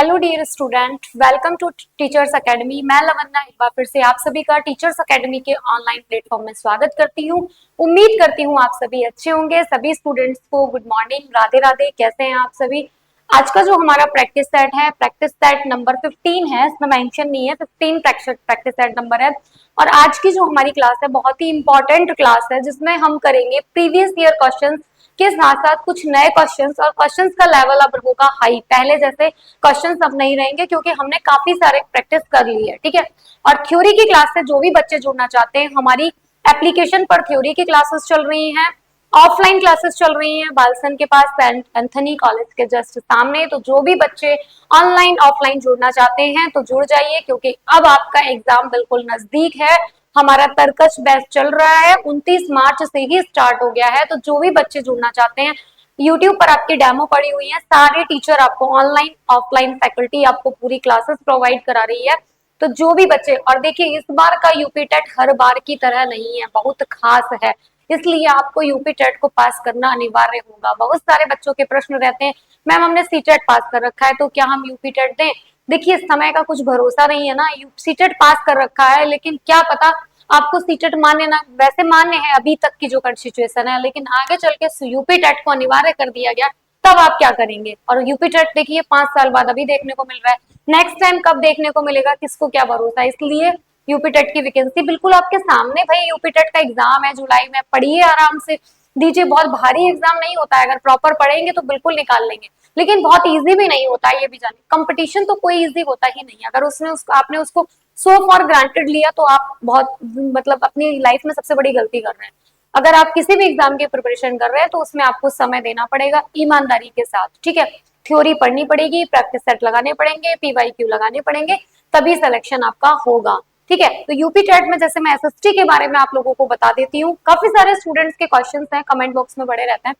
Hello dear student, welcome to teachers academy. मैं लवन्ना एक बार फिर से आप सभी का टीचर्स एकेडमी के ऑनलाइन प्लेटफॉर्म में स्वागत करती हूँ। उम्मीद करती हूँ आप सभी अच्छे होंगे। सभी स्टूडेंट्स को गुड मॉर्निंग, राधे राधे। कैसे हैं आप सभी? आज का जो हमारा प्रैक्टिस सेट है, प्रैक्टिस सेट नंबर 15 है, इसमें मेंशन नहीं है, 15 प्रैक्टिस सेट नंबर है। और आज की जो हमारी क्लास है बहुत ही इंपॉर्टेंट क्लास है, जिसमें हम करेंगे प्रीवियस ईयर क्वेश्चन के साथ साथ कुछ नए क्वेश्चंस, और क्वेश्चंस का लेवल अब होगा हाई। पहले जैसे क्वेश्चंस अब नहीं रहेंगे क्योंकि हमने काफी सारे प्रैक्टिस कर ली है, ठीक है। और थ्योरी की क्लास से जो भी बच्चे जुड़ना चाहते हैं, हमारी एप्लीकेशन पर थ्योरी की क्लासेस चल रही हैं, ऑफलाइन क्लासेस चल रही हैं बालसन के पास, सेंट एंथनी कॉलेज के जस्ट सामने। तो जो भी बच्चे ऑनलाइन ऑफलाइन जुड़ना चाहते हैं तो जुड़ जाइए, क्योंकि अब आपका एग्जाम बिल्कुल नजदीक है। हमारा तरकश बैच चल रहा है, 29 मार्च से ही स्टार्ट हो गया है। तो जो भी बच्चे जुड़ना चाहते हैं, यूट्यूब पर आपकी डेमो पड़ी हुई है, सारे टीचर आपको ऑनलाइन ऑफलाइन फैकल्टी आपको पूरी क्लासेस प्रोवाइड करा रही है। तो जो भी बच्चे, और देखिए इस बार का यूपी टेट हर बार की तरह नहीं है, बहुत खास है, इसलिए आपको यूपी टेट को पास करना अनिवार्य होगा। बहुत सारे बच्चों के प्रश्न रहते हैं, मैम हमने सी टेट पास कर रखा है तो क्या हम यूपी टेट दें? देखिए समय का कुछ भरोसा नहीं है ना। सी टेट पास कर रखा है, लेकिन क्या पता आपको सी टेट मान्य ना, वैसे मान्य है अभी तक की जो सिचुएशन है, लेकिन आगे चल के यूपी टेट को अनिवार्य कर दिया गया, तब आप क्या करेंगे? और यूपी टेट देखिए 5 साल बाद अभी देखने को मिल रहा है, नेक्स्ट टाइम कब देखने को मिलेगा किसको क्या भरोसा है। इसलिए यूपी टेट की वैकेंसी बिल्कुल आपके सामने, भाई यूपी टेट का एग्जाम है जुलाई में, पढ़िए आराम से, दीजिए। बहुत भारी एग्जाम नहीं होता है, अगर प्रॉपर पढ़ेंगे तो बिल्कुल निकाल लेंगे, लेकिन बहुत इजी भी नहीं होता है, ये भी जाने। कंपटीशन तो कोई इजी होता ही नहीं, अगर उसने आपने उसको सो फॉर ग्रांटेड लिया तो आप बहुत मतलब अपनी लाइफ में सबसे बड़ी गलती कर रहे हैं। अगर आप किसी भी एग्जाम की प्रिपरेशन कर रहे हैं तो उसमें आपको समय देना पड़ेगा ईमानदारी के साथ, ठीक है। थ्योरी पढ़नी पड़ेगी, प्रैक्टिस सेट लगाने पड़ेंगे, पीवाईक्यू लगाने पड़ेंगे, तभी सिलेक्शन आपका होगा, ठीक है। तो यूपी टेट में जैसे मैं एसएसटी के बारे में आप लोगों को बता देती हूँ, काफी सारे स्टूडेंट्स के क्वेश्चंस हैं, कमेंट बॉक्स में बड़े रहते हैं,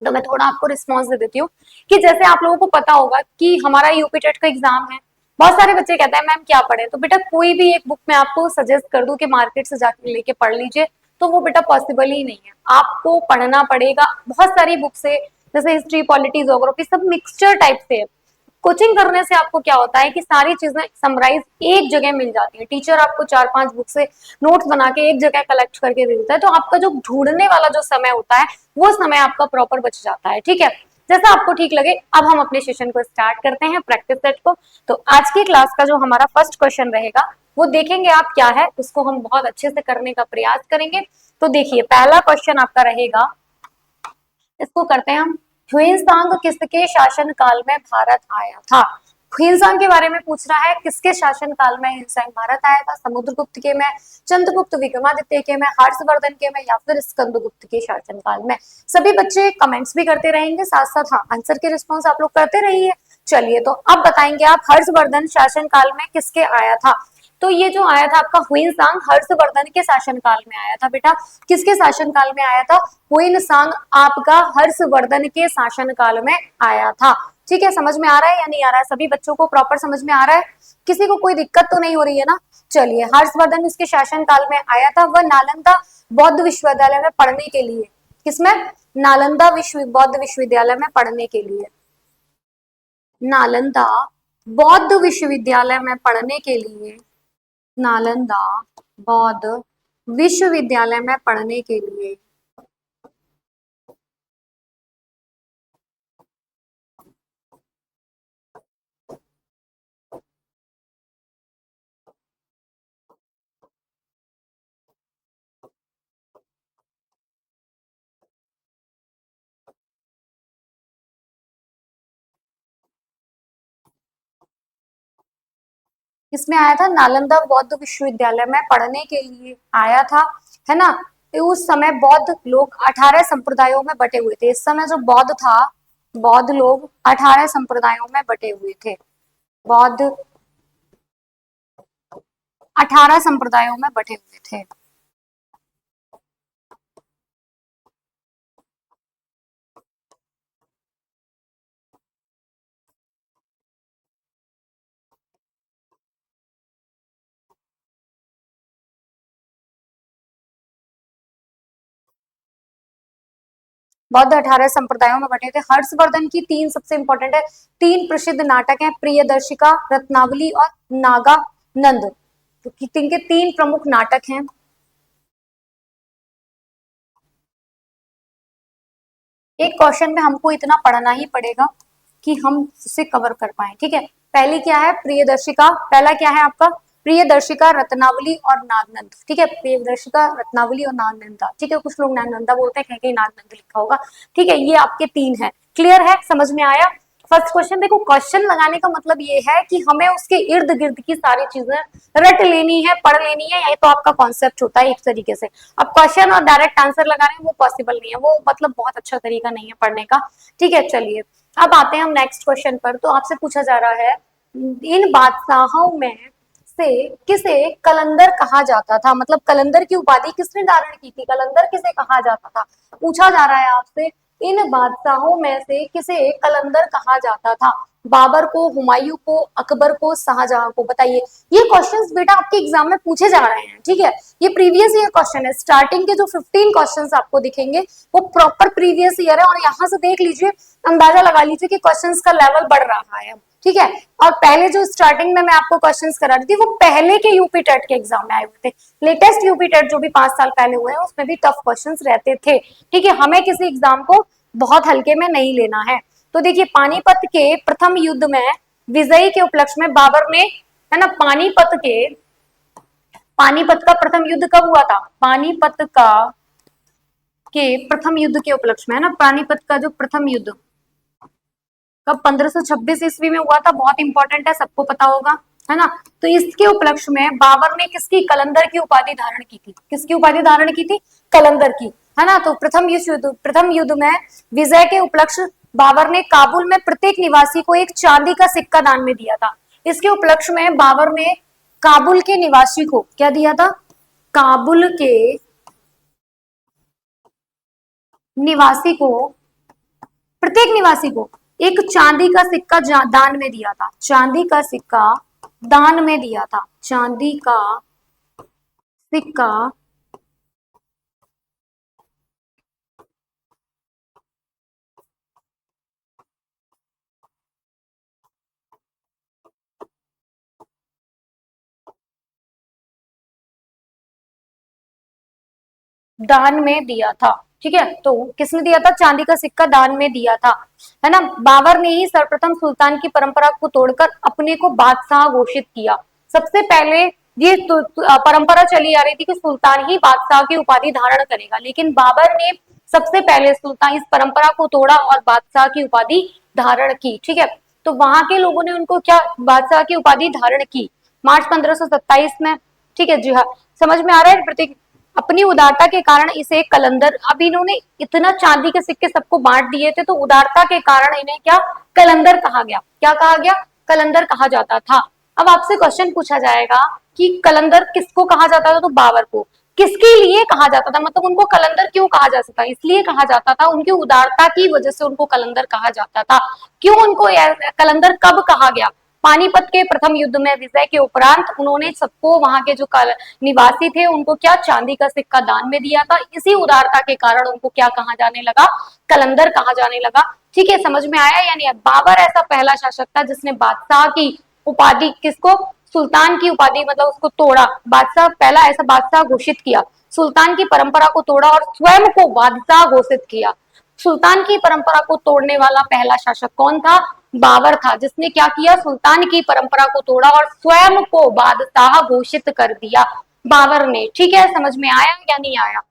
तो मैं थोड़ा आपको रिस्पॉन्स दे देती हूँ। कि जैसे आप लोगों को पता होगा कि हमारा यूपी टेट का एग्जाम है, बहुत सारे बच्चे कहते हैं मैम क्या पढ़े, तो बेटा कोई भी एक बुक मैं आपको सजेस्ट कर दूं कि मार्केट से जाके लेके पढ़ लीजिए, तो वो बेटा पॉसिबल ही नहीं है। आपको पढ़ना पड़ेगा बहुत सारी बुक से, जैसे हिस्ट्री, पॉलिटी, ज्योग्राफी, सब मिक्सचर टाइप से है। कोचिंग करने से आपको क्या होता है कि सारी चीजें समराइज एक जगह मिल जाती है, टीचर आपको 4-5 बुक से नोट्स बना के एक जगह कलेक्ट करके दे देता है, तो आपका जो ढूंढने वाला जो समय होता है वो समय आपका प्रॉपर बच जाता है, ठीक है। जैसा आपको ठीक लगे। अब हम अपने सेशन को स्टार्ट करते हैं, प्रैक्टिस सेट को। तो आज की क्लास का जो हमारा फर्स्ट क्वेश्चन रहेगा वो देखेंगे आप क्या है, उसको हम बहुत अच्छे से करने का प्रयास करेंगे। तो देखिए पहला क्वेश्चन आपका रहेगा, इसको करते हैं हम। ह्वेनसांग किसके शासन काल में भारत आया था? ह्वेनसांग के बारे में पूछ रहा है, किसके शासन काल में ह्वेनसांग भारत आया था? समुद्रगुप्त के में, चंद्रगुप्त विक्रमादित्य के में, हर्षवर्धन के में, या फिर स्कंदगुप्त के शासन काल में? सभी बच्चे कमेंट्स भी करते रहेंगे, साथ साथ हाँ आंसर के रिस्पॉन्स आप लोग करते रहिए। चलिए तो अब बताएंगे आप, हर्षवर्धन शासन काल में किसके आया था? तो ये जो आया था आपका ह्वेनसांग, हर्षवर्धन के शासनकाल में आया था बेटा। किसके शासनकाल में आया था? ह्वेनसांग आपका हर्षवर्धन के शासनकाल में आया था, ठीक है। समझ में आ रहा है या नहीं आ रहा है? सभी बच्चों को प्रॉपर समझ में आ रहा है? किसी को कोई दिक्कत तो नहीं हो रही है ना? चलिए, हर्षवर्धन इसके शासनकाल में आया था, वह नालंदा बौद्ध विश्वविद्यालय में पढ़ने के लिए, किसमें? नालंदा बौद्ध विश्वविद्यालय में पढ़ने के लिए, नालंदा बौद्ध विश्वविद्यालय में पढ़ने के लिए, नालंदा बौद्ध विश्वविद्यालय में पढ़ने के लिए किसमें आया था? नालंदा बौद्ध विश्वविद्यालय में पढ़ने के लिए आया था, है ना। तो उस समय बौद्ध लोग 18 संप्रदायों में बटे हुए थे। इस समय जो बौद्ध था, बौद्ध लोग 18 संप्रदायों में बटे हुए थे, बौद्ध 18 संप्रदायों में बटे हुए थे। बौद्ध 18 संप्रदायों में बटे थे। हर्षवर्धन की तीन सबसे इंपॉर्टेंट है, तीन प्रसिद्ध नाटक हैं, प्रियदर्शिका, रत्नावली और नागानंद। तो इनके तीन प्रमुख नाटक हैं। एक क्वेश्चन में हमको इतना पढ़ना ही पड़ेगा कि हम उसे कवर कर पाए, ठीक है। पहली क्या है, प्रियदर्शिका। पहला क्या है आपका, प्रियदर्शिका, रत्नावली और नागनंद, ठीक है। प्रियदर्शिका, रत्नावली और नागनंदा, ठीक है। कुछ लोग नागनंदा बोलते हैं, कहीं कहीं नागनंद लिखा होगा, ठीक है। ये आपके तीन है। क्लियर है, समझ में आया। फर्स्ट क्वेश्चन देखो, क्वेश्चन लगाने का मतलब ये है कि हमें उसके इर्द गिर्द की सारी चीजें रट लेनी है, पढ़ लेनी है, ये तो आपका कॉन्सेप्ट होता है एक तरीके से। अब क्वेश्चन और डायरेक्ट आंसर लगा रहे हैं, वो पॉसिबल नहीं है, वो मतलब बहुत अच्छा तरीका नहीं है पढ़ने का, ठीक है। चलिए अब आते हैं हम नेक्स्ट क्वेश्चन पर। तो आपसे पूछा जा रहा है, इन बादशाहों में से किसे कलंदर कहा जाता था, मतलब कलंदर की उपाधि किसने धारण की थी, कलंदर किसे कहा जाता था। पूछा जा रहा है आपसे, इन बादशाहों में से किसे कलंदर कहा जाता था, बाबर को, हुमायूं को, अकबर को, शाहजहां को। बताइए, ये क्वेश्चंस बेटा आपके एग्जाम में पूछे जा रहे हैं, ठीक है। ये प्रीवियस ईयर क्वेश्चन है। स्टार्टिंग के जो 15 क्वेश्चंस आपको दिखेंगे वो प्रॉपर प्रीवियस ईयर है, और यहाँ से देख लीजिए, अंदाजा लगा लीजिए कि क्वेश्चंस का लेवल बढ़ रहा है, ठीक है। और पहले जो स्टार्टिंग में मैं आपको क्वेश्चंस करा रही थी वो पहले के यूपी टेट के एग्जाम में आए हुए थे। लेटेस्ट यूपी टेट जो भी 5 साल पहले हुए हैं उसमें भी टफ क्वेश्चंस रहते थे, ठीक है। हमें किसी एग्जाम को बहुत हल्के में नहीं लेना है। तो देखिए, पानीपत के प्रथम युद्ध में विजयी के उपलक्ष्य में बाबर ने, है ना, पानीपत का प्रथम युद्ध कब हुआ था, पानीपत का के प्रथम युद्ध के उपलक्ष्य में, है ना, पानीपत का जो प्रथम युद्ध कब 1526 ईस्वी में हुआ था, बहुत इंपॉर्टेंट है, सबको पता होगा, है ना। तो इसके उपलक्ष्य में बाबर ने किसकी, कलंदर की उपाधि धारण की थी, किसकी उपाधि धारण की थी, कलंदर की, है ना। तो प्रथम युद्ध में विजय के उपलक्ष्य बाबर ने काबुल में प्रत्येक निवासी को एक चांदी का सिक्का दान में दिया था। इसके उपलक्ष्य में बाबर ने काबुल के निवासी को क्या दिया था, काबुल के निवासी को, प्रत्येक निवासी को एक चांदी का सिक्का दान में दिया था, चांदी का सिक्का दान में दिया था, चांदी का सिक्का दान में दिया था, ठीक है। तो किसने दिया था, चांदी का सिक्का दान में दिया था, है ना। बाबर ने ही सर्वप्रथम सुल्तान की परंपरा को तोड़कर अपने को बादशाह घोषित किया। सबसे पहले ये परंपरा चली आ रही थी कि सुल्तान ही बादशाह की उपाधि धारण करेगा, लेकिन बाबर ने सबसे पहले सुल्तान इस परंपरा को तोड़ा और बादशाह की उपाधि धारण की, ठीक है। तो वहां के लोगों ने उनको क्या, बादशाह की उपाधि धारण की मार्च 1527 में, ठीक है। जी हाँ, समझ में आ रहा है प्रतीक। अपनी उदारता के कारण इसे कलंदर, अब इन्होंने इतना चांदी के सिक्के सबको बांट दिए थे, तो उदारता के कारण इन्हें क्या, कलंदर कहा गया। क्या कहा गया, कलंदर कहा जाता था। अब आपसे क्वेश्चन पूछा जाएगा कि कलंदर किसको कहा जाता था, तो बाबर को। किसके लिए कहा जाता था, मतलब उनको कलंदर क्यों कहा जाता था, इसलिए कहा जाता था उनकी उदारता की वजह से उनको कलंदर कहा जाता था। क्यों उनको कलंदर कब कहा गया, पानीपत के प्रथम युद्ध में विजय के उपरांत उन्होंने सबको, वहां के जो निवासी थे उनको क्या, चांदी का सिक्का दान में दिया था। इसी उदारता के कारण उनको क्या कहा जाने लगा, कलंदर कहा जाने लगा, ठीक है। समझ में आया या नहीं। बाबर ऐसा पहला शासक था जिसने बादशाह की उपाधि, किसको, सुल्तान की उपाधि, मतलब उसको तोड़ा, बादशाह, पहला ऐसा बादशाह घोषित किया, सुल्तान की परंपरा को तोड़ा और स्वयं को बादशाह घोषित किया। सुल्तान की परंपरा को तोड़ने वाला पहला शासक कौन था, बाबर था, जिसने क्या किया, सुल्तान की परंपरा को तोड़ा और स्वयं को बादशाह घोषित कर दिया, बाबर ने, ठीक है। समझ में आया या नहीं आया,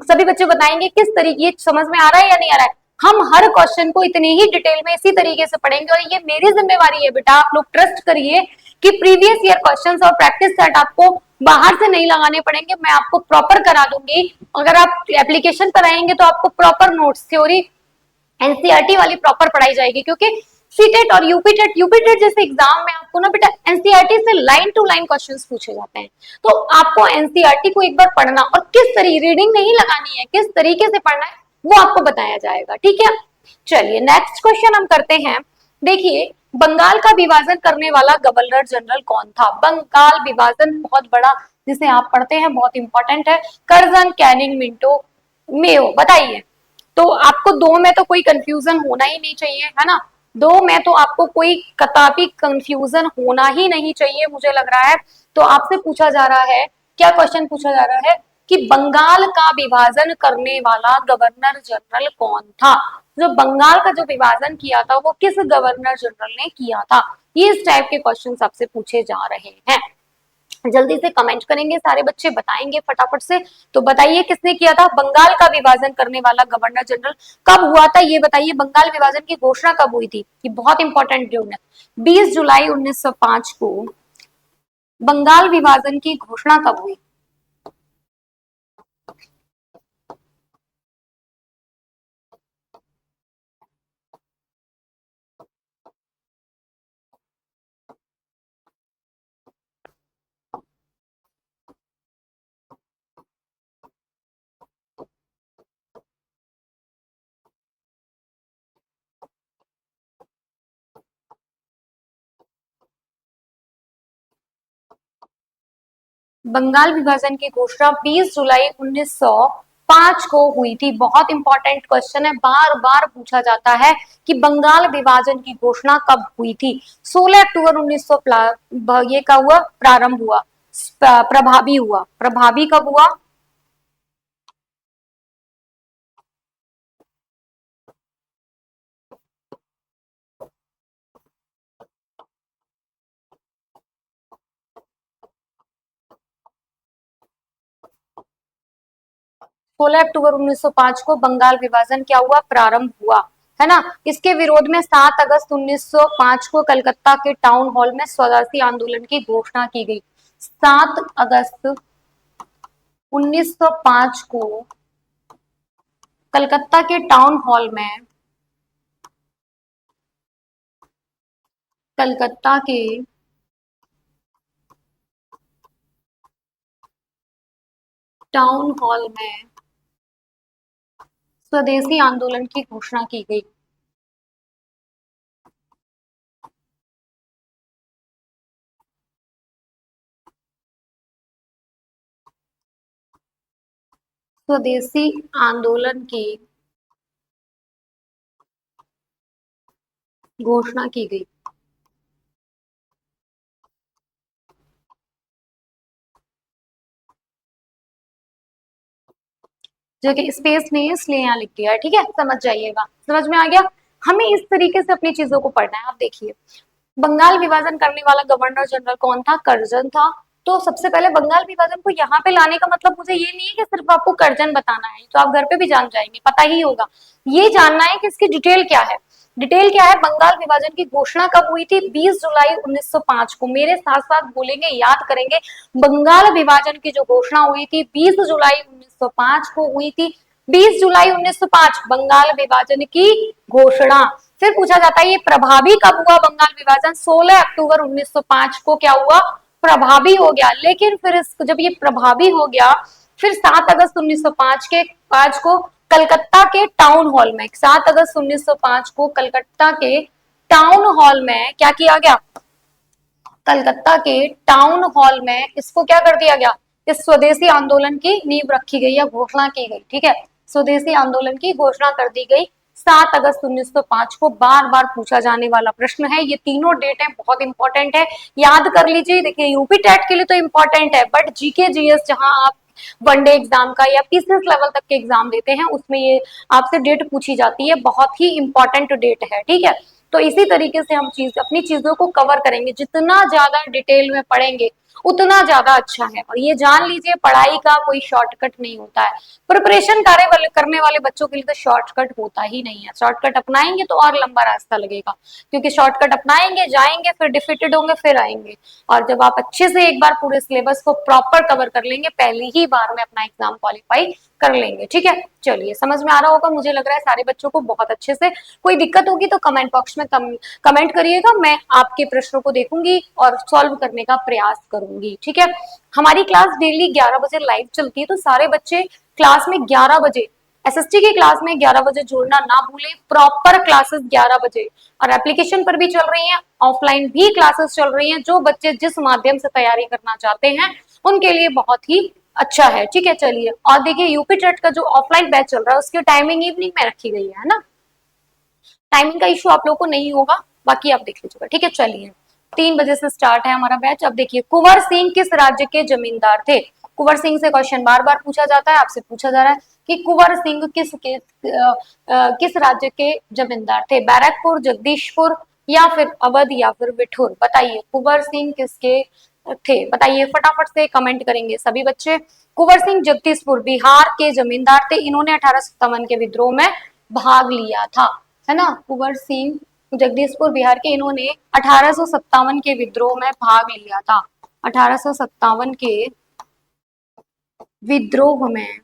सभी बच्चे बताएंगे किस तरीके, समझ में आ रहा है या नहीं आ रहा है। हम हर क्वेश्चन को इतने ही डिटेल में इसी तरीके से पढ़ेंगे, और ये मेरी जिम्मेवारी है बेटा, आप लोग ट्रस्ट करिए कि प्रीवियस ईयर क्वेश्चंस और प्रैक्टिस सेट आपको बाहर से नहीं लगाने पड़ेंगे, मैं आपको प्रॉपर करा दूंगी। अगर आप एप्लीकेशन पर आएंगे तो आपको प्रॉपर नोट्स, थ्योरी, एनसीईआरटी वाली प्रॉपर पढ़ाई जाएगी, क्योंकि सीटेट और यूपीटेट जैसे एग्जाम में आपको ना बेटा एनसीईआरटी से लाइन टू लाइन क्वेश्चंस पूछे जाते हैं। तो आपको एनसीईआरटी को एक बार पढ़ना और किस तरीके, रीडिंग नहीं लगानी है, किस तरीके से पढ़ना है वो आपको बताया जाएगा, ठीक है। चलिए नेक्स्ट क्वेश्चन हम करते हैं। देखिए, बंगाल का विभाजन करने वाला गवर्नर जनरल कौन था, बंगाल विभाजन बहुत बड़ा जिसे आप पढ़ते हैं, बहुत इंपॉर्टेंट है, कर्जन कैनिंग मिंटो मेयो। बताइए, तो आपको दो में तो कोई कंफ्यूजन होना ही नहीं चाहिए, है ना। दो में तो आपको कोई कदापि कंफ्यूजन होना ही नहीं चाहिए मुझे लग रहा है। तो आपसे पूछा जा रहा है, क्या क्वेश्चन पूछा जा रहा है कि बंगाल का विभाजन करने वाला गवर्नर जनरल कौन था। जो बंगाल का जो विभाजन किया था वो किस गवर्नर जनरल ने किया था। ये इस टाइप के क्वेश्चन आपसे पूछे जा रहे हैं। जल्दी से कमेंट करेंगे सारे बच्चे, बताएंगे फटाफट से। तो बताइए किसने किया था बंगाल का विभाजन करने वाला गवर्नर जनरल, कब हुआ था ये बताइए। बंगाल विभाजन की घोषणा कब हुई थी, ये बहुत इंपॉर्टेंट जो है। 20 जुलाई 1905 को बंगाल विभाजन की घोषणा कब हुई। बंगाल विभाजन की घोषणा 20 जुलाई 1905 को हुई थी। बहुत इंपॉर्टेंट क्वेश्चन है, बार बार पूछा जाता है कि बंगाल विभाजन की घोषणा कब हुई थी। 16 अक्टूबर 1900 ये कब हुआ, प्रारंभ हुआ, प्रभावी हुआ। प्रभावी कब हुआ, 16 अक्टूबर 1905 को बंगाल विभाजन क्या हुआ, प्रारंभ हुआ, है ना। इसके विरोध में 7 अगस्त 1905 को कलकत्ता के टाउन हॉल में स्वदेशी आंदोलन की घोषणा की गई। 7 अगस्त 1905 को कलकत्ता के टाउन हॉल में, कलकत्ता के टाउन हॉल में स्वदेशी आंदोलन की घोषणा की गई। स्वदेशी आंदोलन की घोषणा की गई। जो कि स्पेस नहीं है इसलिए यहाँ लिख दिया है, ठीक है, समझ जाइएगा, समझ में आ गया। हमें इस तरीके से अपनी चीजों को पढ़ना है। आप देखिए बंगाल विभाजन करने वाला गवर्नर जनरल कौन था, कर्जन था। तो सबसे पहले बंगाल विभाजन को यहाँ पे लाने का मतलब मुझे ये नहीं है कि सिर्फ आपको कर्जन बताना है, तो आप घर पे भी जान जाएंगे, पता ही होगा। ये जानना है कि इसकी डिटेल क्या है। डिटेल क्या है, बंगाल विभाजन की घोषणा कब हुई थी, 20 जुलाई 1905 को। मेरे साथ साथ बोलेंगे, याद करेंगे। बंगाल विभाजन की जो घोषणा हुई थी 20 जुलाई 1905 को हुई थी। 20 जुलाई 1905 बंगाल विभाजन की घोषणा। फिर पूछा जाता है ये प्रभावी कब हुआ बंगाल विभाजन, 16 अक्टूबर 1905 को क्या हुआ, प्रभावी हो गया। लेकिन फिर जब ये प्रभावी हो गया, फिर 7 अगस्त 1905 के 5 को कलकत्ता के टाउन हॉल में, 7 अगस्त 1905 को कलकत्ता के टाउन हॉल में क्या किया गया, कलकत्ता के टाउन हॉल में इसको क्या कर दिया गया, इस स्वदेशी आंदोलन की नींव रखी गई या घोषणा की गई, ठीक है। स्वदेशी आंदोलन की घोषणा कर दी गई 7 अगस्त 1905 को। बार बार पूछा जाने वाला प्रश्न है, ये तीनों डेट है, बहुत इंपॉर्टेंट है, याद कर लीजिए। देखिए यूपी टेट के लिए तो इंपॉर्टेंट है, बट जीके जीएस जहां आप वनडे एग्जाम का या पीसीएस लेवल तक के एग्जाम देते हैं उसमें ये आपसे डेट पूछी जाती है, बहुत ही इंपॉर्टेंट डेट है, ठीक है। तो इसी तरीके से हम अपनी चीजों को कवर करेंगे, जितना ज्यादा डिटेल में पढ़ेंगे उतना ज्यादा अच्छा है। और ये जान लीजिए पढ़ाई का कोई शॉर्टकट नहीं होता है। प्रिपरेशन करने वाले बच्चों के लिए तो शॉर्टकट होता ही नहीं है। शॉर्टकट अपनाएंगे तो और लंबा रास्ता लगेगा, क्योंकि शॉर्टकट अपनाएंगे, जाएंगे, फिर डिफिटेड होंगे, फिर आएंगे। और जब आप अच्छे से एक बार पूरे सिलेबस को प्रॉपर कवर कर लेंगे, पहली ही बार में अपना एग्जाम क्वालिफाई कर लेंगे, ठीक है। चलिए समझ में आ रहा होगा मुझे लग रहा है सारे बच्चों को बहुत अच्छे से। कोई दिक्कत होगी तो कमेंट बॉक्स में कमेंट करिएगा, मैं आपके प्रश्नों को देखूंगी और सॉल्व करने का प्रयास करूंगी, ठीक है। हमारी क्लास डेली 11 बजे लाइव चलती है, तो सारे बच्चे क्लास में 11 बजे, एसएसटी की क्लास में 11 बजे जुड़ना ना भूलें। प्रॉपर क्लासेस 11 बजे, और एप्लीकेशन पर भी चल रही हैं, ऑफलाइन भी क्लासेस चल रही हैं। जो बच्चे जिस माध्यम से तैयारी करना चाहते हैं उनके लिए बहुत ही अच्छा है, ठीक है चलिए। और देखिए यूपी टेट का जो ऑफलाइन बैच चल रहा है उसकी टाइमिंग इवनिंग में रखी गई है ना, टाइमिंग का इशू आप लोगों को नहीं होगा, बाकी आप देख लीजिएगा, ठीक है चलिए। 3 बजे से स्टार्ट है हमारा बैच। अब देखिए कुंवर सिंह किस राज्य के जमींदार थे? कुंवर सिंह से क्वेश्चन बार बार पूछा जाता है, आपसे पूछा जा रहा है कि कुंवर सिंह किस राज्य के जमींदार थे? बैरकपुर, जगदीशपुर या फिर अवध या फिर बिठूर? बताइए कुंवर सिंह किसके थे, बताइए फटाफट से कमेंट करेंगे सभी बच्चे। कुंवर सिंह जगदीशपुर बिहार के जमींदार थे, इन्होंने 1857 के विद्रोह में भाग लिया था, है ना। कुंवर सिंह जगदीशपुर बिहार के, इन्होंने 1857 के विद्रोह में भाग लिया था, 1857 के विद्रोह में।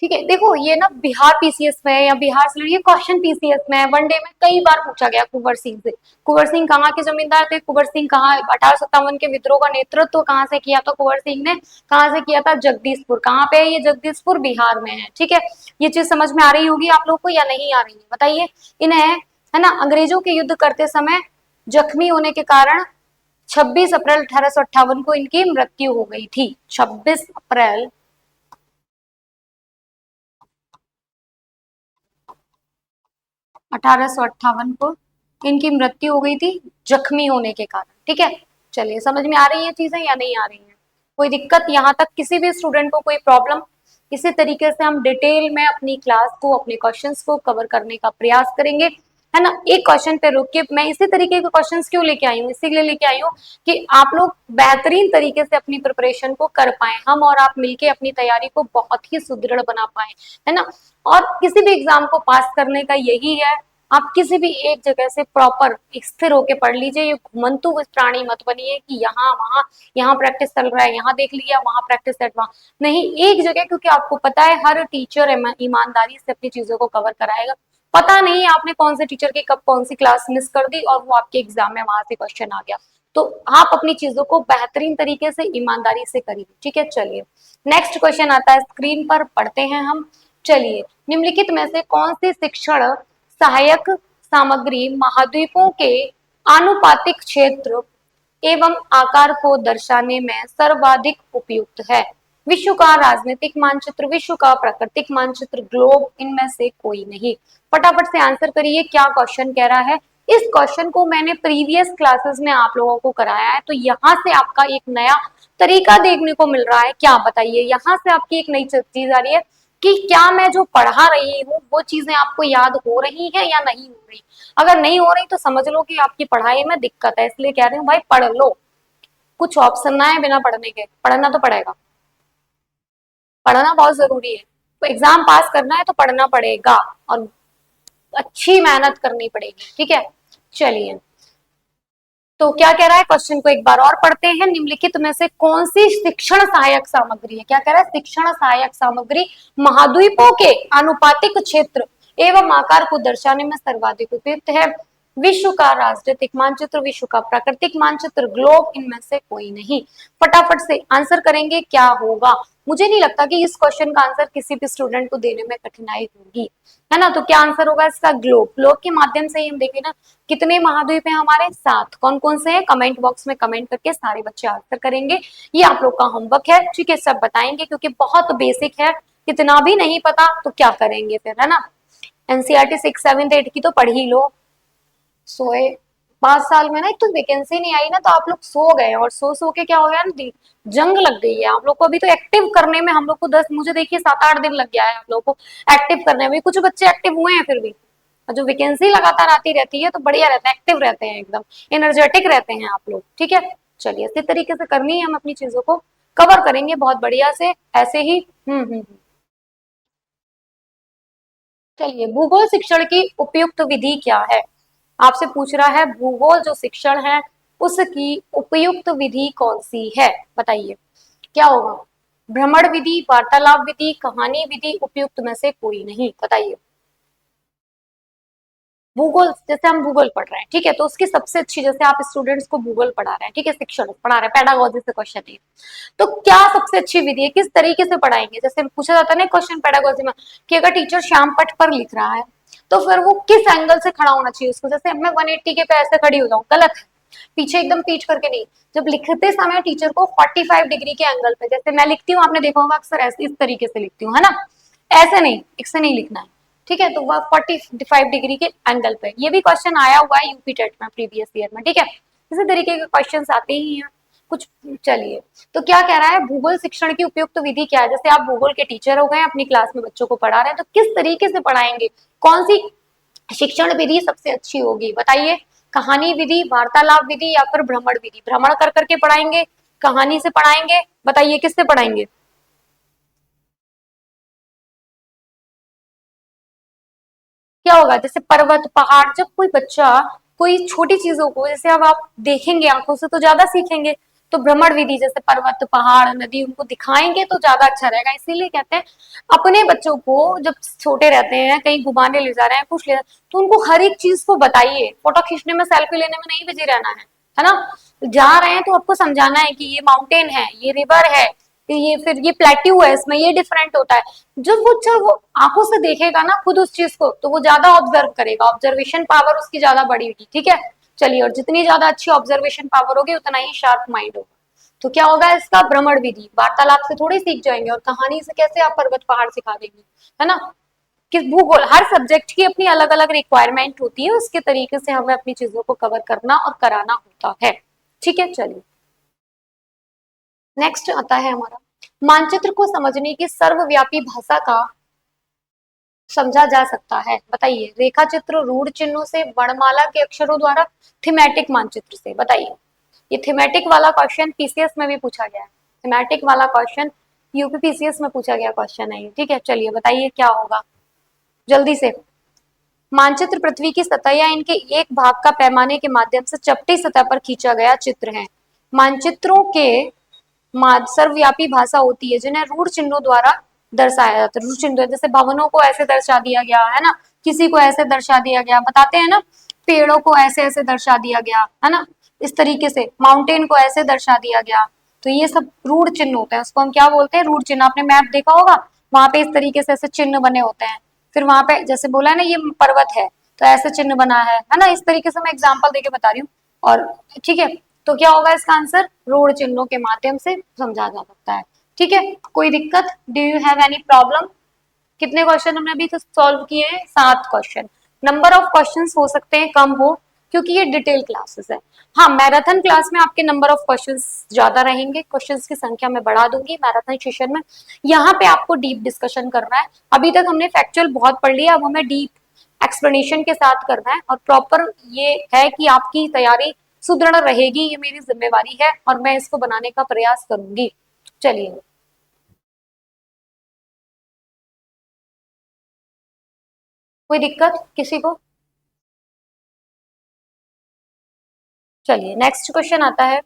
ठीक है, देखो ये ना बिहार पीसीएस में या बिहार से ये क्वेश्चन पीसीएस में वनडे में कई बार पूछा गया कुंवर सिंह से। कुंवर सिंह कहाँ के जमींदार थे? कुंवर सिंह कहाँ 1857 के विद्रोह का नेतृत्व कहाँ से किया था? कुंवर सिंह ने कहाँ से किया था? जगदीशपुर। कहाँ पे है ये जगदीशपुर? बिहार में है, ठीक है। ये चीज समझ में आ रही होगी आप लोग को या नहीं आ रही है, बताइए। इन्हें है ना अंग्रेजों के युद्ध करते समय जख्मी होने के कारण 26 अप्रैल 1858 को इनकी मृत्यु हो गई थी। 26 अप्रैल 1858 को इनकी मृत्यु हो गई थी जख्मी होने के कारण, ठीक है। चलिए समझ में आ रही है चीजें या नहीं आ रही हैं? कोई दिक्कत यहाँ तक किसी भी स्टूडेंट को कोई प्रॉब्लम? इसी तरीके से हम डिटेल में अपनी क्लास को अपने क्वेश्चंस को कवर करने का प्रयास करेंगे, है ना। एक क्वेश्चन पे रुक के मैं इसी तरीके के क्वेश्चंस क्यों लेके आई हूँ, इसीलिए लेके आई हूँ कि आप लोग बेहतरीन तरीके से अपनी प्रिपरेशन को कर पाए, हम और आप मिलके अपनी तैयारी को बहुत ही सुदृढ़ बना पाए, है ना। और किसी भी एग्जाम को पास करने का यही है, आप किसी भी एक जगह से प्रॉपर स्थिर होके पढ़ लीजिए। ये घुमंतु प्राणी मत बनिए कि यहाँ वहां, यहाँ प्रैक्टिस चल रहा है, यहाँ देख लिया, वहां प्रैक्टिस सेट, वहां नहीं, एक जगह। क्योंकि आपको पता है हर टीचर ईमानदारी से अपनी चीजों को कवर कराएगा। पता नहीं आपने कौन से टीचर की कब कौन सी क्लास मिस कर दी और वो आपके एग्जाम में वहां से क्वेश्चन आ गया। तो आप अपनी चीजों को बेहतरीन तरीके से ईमानदारी से करिए, ठीक है। चलिए नेक्स्ट क्वेश्चन आता है, स्क्रीन पर पढ़ते हैं हम। चलिए, निम्नलिखित में से कौन सी शिक्षण सहायक सामग्री महाद्वीपों के आनुपातिक क्षेत्र एवं आकार को दर्शाने में सर्वाधिक उपयुक्त है? विश्व का राजनीतिक मानचित्र, विश्व का प्राकृतिक मानचित्र, ग्लोब, इनमें से कोई नहीं। फटाफट से आंसर करिए क्या क्वेश्चन कह रहा है। इस क्वेश्चन को मैंने प्रीवियस क्लासेस में आप लोगों को कराया है, तो यहाँ से आपका एक नया तरीका देखने को मिल रहा है। क्या बताइए, यहाँ से आपकी एक नई चीज आ रही है कि क्या मैं जो पढ़ा रही हूँ वो चीजें आपको याद हो रही है या नहीं हो रही। अगर नहीं हो रही तो समझ लो कि आपकी पढ़ाई में दिक्कत है, इसलिए कह रही हूँ भाई पढ़ लो। कुछ ऑप्शन ना है बिना पढ़ने के, पढ़ना तो पड़ेगा, पढ़ना बहुत जरूरी है। तो एग्जाम पास करना है तो पढ़ना पड़ेगा और अच्छी मेहनत करनी पड़ेगी, ठीक है। चलिए, तो क्या कह रहा है क्वेश्चन को एक बार और पढ़ते हैं। निम्नलिखित में से कौन सी शिक्षण सहायक सामग्री है, क्या कह रहा है, शिक्षण सहायक सामग्री महाद्वीपों के आनुपातिक क्षेत्र एवं आकार को दर्शाने में सर्वाधिक उपयुक्त है? विश्व का राजनीतिक मानचित्र, विश्व का प्राकृतिक मानचित्र, ग्लोब, इनमें से कोई नहीं। फटाफट से आंसर करेंगे क्या होगा। मुझे नहीं लगता कि इस क्वेश्चन का आंसर किसी भी स्टूडेंट को देने में कठिनाई होगी, है ना। तो क्या आंसर होगा इसका? ग्लोब। ग्लोब के माध्यम से ही हम देखें ना कितने महाद्वीप हैं हमारे? 7। कौन कौन से हैं? कमेंट बॉक्स में कमेंट करके सारे बच्चे आंसर करेंगे। ये आप लोग का होमवर्क है, ठीक है, सब बताएंगे क्योंकि बहुत बेसिक है। कितना भी नहीं पता तो क्या करेंगे फिर, है ना। एनसीईआरटी 6, 7, 8 की तो पढ़ ही लो। सोए 5 साल में ना एक तो वैकेंसी नहीं आई ना, तो आप लोग सो गए और सो सो के क्या हो गया ना, जंग लग गई है आप लोग को। अभी तो एक्टिव करने में हम लोग को 10, मुझे देखिए 7-8 दिन लग गया है आप लोग को एक्टिव करने में। कुछ बच्चे एक्टिव हुए हैं फिर भी, और जो वैकेंसी लगातार आती रहती है तो बढ़िया रहता है, एक्टिव रहते हैं, एकदम एनर्जेटिक रहते हैं आप लोग, ठीक है। चलिए इसी तरीके से करनी है, हम अपनी चीजों को कवर करेंगे बहुत बढ़िया से, ऐसे ही। चलिए, भूगोल शिक्षण की उपयुक्त विधि क्या है? आपसे पूछ रहा है भूगोल जो शिक्षण है उसकी उपयुक्त विधि कौन सी है, बताइए क्या होगा। भ्रमण विधि, वार्तालाप विधि, कहानी विधि, उपयुक्त में से कोई नहीं, बताइए। भूगोल, जैसे हम भूगोल पढ़ रहे हैं, ठीक है, तो उसकी सबसे अच्छी, जैसे आप स्टूडेंट्स को भूगोल पढ़ा रहे हैं, ठीक है, शिक्षण पढ़ा रहे हैं, पेडागोजी से क्वेश्चन है, तो क्या सबसे अच्छी विधि है, किस तरीके से पढ़ाएंगे, जैसे पूछा जाता है ना क्वेश्चन पेडागोजी में कि अगर टीचर श्याम पट पर लिख रहा है तो फिर वो किस एंगल से खड़ा होना चाहिए उसको, जैसे मैं 180 के पे ऐसे खड़ी हो जाऊं, गलत है, पीछे एकदम पीठ करके नहीं, जब लिखते समय टीचर को 45 डिग्री के एंगल पे, जैसे मैं लिखती हूँ, आपने देखा होगा अक्सर ऐसे इस तरीके से लिखती हूँ, है ना, ऐसे नहीं, इससे नहीं लिखना है, ठीक है, तो वह 45 डिग्री के एंगल पे, ये भी क्वेश्चन आया हुआ है यूपी टेट में प्रीवियस ईयर में, ठीक है, इसी तरीके के क्वेश्चन आते ही हैं कुछ। चलिए, तो क्या कह रहा है, भूगोल शिक्षण की उपयुक्त विधि क्या है, जैसे आप भूगोल के टीचर हो गए, अपनी क्लास में बच्चों को पढ़ा रहे हैं, तो किस तरीके से पढ़ाएंगे, कौन सी शिक्षण विधि सबसे अच्छी होगी, बताइए, कहानी विधि, वार्तालाप विधि, या फिर भ्रमण विधि, भ्रमण कर करके पढ़ाएंगे, कहानी से पढ़ाएंगे, बताइए किससे पढ़ाएंगे। क्या होगा, जैसे पर्वत पहाड़, जब कोई बच्चा कोई छोटी चीजों को, जैसे अब आप देखेंगे आंखों से तो ज्यादा सीखेंगे, तो भ्रमण विधि, जैसे पर्वत पहाड़ नदी उनको दिखाएंगे तो ज्यादा अच्छा रहेगा, इसीलिए कहते हैं अपने बच्चों को जब छोटे रहते हैं कहीं घुमाने ले जा रहे हैं, कुछ ले जा रहे हैं, तो उनको हर एक चीज को बताइए, फोटो खींचने में सेल्फी लेने में नहीं बिजी रहना है ना, जा रहे हैं तो आपको समझाना है कि ये माउंटेन है, ये रिवर है, ये फिर ये प्लेट्यू है, इसमें ये डिफरेंट होता है, जब वो अच्छा वो आंखों से देखेगा ना खुद उस चीज को, तो वो ज्यादा ऑब्जर्व करेगा, ऑब्जर्वेशन पावर उसकी ज्यादा बढ़ेगी, ठीक है, चलिए, और जितनी ज्यादा अच्छी ऑब्जर्वेशन पावर होगी उतना ही शार्प माइंड होगा, तो क्या होगा इसका, भ्रमण विधि, वार्तालाप से थोड़ी सीख जाएंगे, और कहानी से कैसे आप पर्वत पहाड़ सिखा देंगे, है ना, कि भूगोल हर सब्जेक्ट की अपनी अलग अलग रिक्वायरमेंट होती है, उसके तरीके से हमें अपनी चीजों को कवर करना और कराना होता है, ठीक है, चलिए, नेक्स्ट आता है हमारा, मानचित्र को समझने की सर्वव्यापी भाषा का समझा जा सकता है, बताइए, रेखा चित्र, रूढ़ चिन्हों से, वर्णमाला के अक्षरों द्वारा, थीमेटिक मानचित्र से, बताइए, ये थीमेटिक वाला क्वेश्चन पीसीएस में भी पूछा गया है, थीमेटिक वाला क्वेश्चन यूपी पीसीएस में पूछा गया क्वेश्चन है ये, ठीक है, चलिए बताइए क्या होगा जल्दी से। मानचित्र पृथ्वी की सतह या इनके एक भाग का पैमाने के माध्यम से चपटी सतह पर खींचा गया चित्र है। मानचित्रों के सर्वव्यापी भाषा होती है जिन्हें रूढ़ चिन्हों द्वारा दर्शाया जाता है, रूढ़ चिन्ह जैसे भवनों को ऐसे दर्शा दिया गया है ना, किसी को ऐसे दर्शा दिया गया, बताते हैं ना, पेड़ों को ऐसे ऐसे दर्शा दिया गया है ना, इस तरीके से माउंटेन को ऐसे दर्शा दिया गया, तो ये सब रूढ़ चिन्ह होते हैं, उसको हम क्या बोलते हैं, रूढ़ चिन्ह, आपने मैप देखा होगा, वहां पे इस तरीके से ऐसे चिन्ह बने होते हैं, फिर वहां पे जैसे बोला है ना ये पर्वत है तो ऐसे चिन्ह बना है ना, इस तरीके से मैं एग्जाम्पल देके बता रही हूँ, और ठीक है, तो क्या होगा इसका आंसर, रूढ़ चिन्हों के माध्यम से समझा जा सकता है, ठीक है, कोई दिक्कत, do you have any problem, कितने क्वेश्चन हमने अभी तो सॉल्व किए हैं, 7 क्वेश्चन, नंबर ऑफ क्वेश्चंस हो सकते हैं कम हो क्योंकि ये डिटेल क्लासेस है, हाँ मैराथन क्लास में आपके नंबर ऑफ क्वेश्चंस ज्यादा रहेंगे, क्वेश्चंस की संख्या मैं बढ़ा दूंगी मैराथन सेशन में, यहाँ पे आपको डीप डिस्कशन करना है, अभी तक हमने फैक्चुअल बहुत पढ़ लिया, अब हमें डीप एक्सप्लेनेशन के साथ करना है, और प्रॉपर ये है कि आपकी तैयारी सुदृढ़ रहेगी, ये मेरी जिम्मेवारी है और मैं इसको बनाने का प्रयास करूंगी, चलिए, कोई दिक्कत किसी को, चलिए नेक्स्ट क्वेश्चन आता है,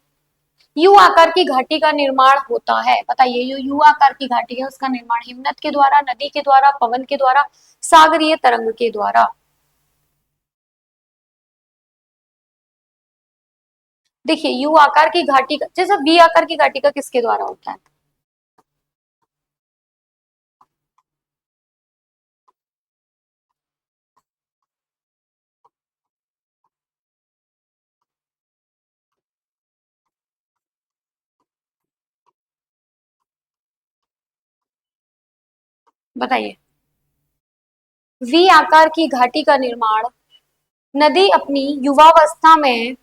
यू आकार की घाटी का निर्माण होता है, बताइए, ये यू आकार की घाटी है उसका निर्माण हिमनद के द्वारा, नदी के द्वारा, पवन के द्वारा, सागरीय तरंग के द्वारा, देखिए यू आकार की घाटी का, जैसे वी आकार की घाटी का किसके द्वारा होता है, बताइए, वी आकार की घाटी का निर्माण नदी अपनी युवावस्था में,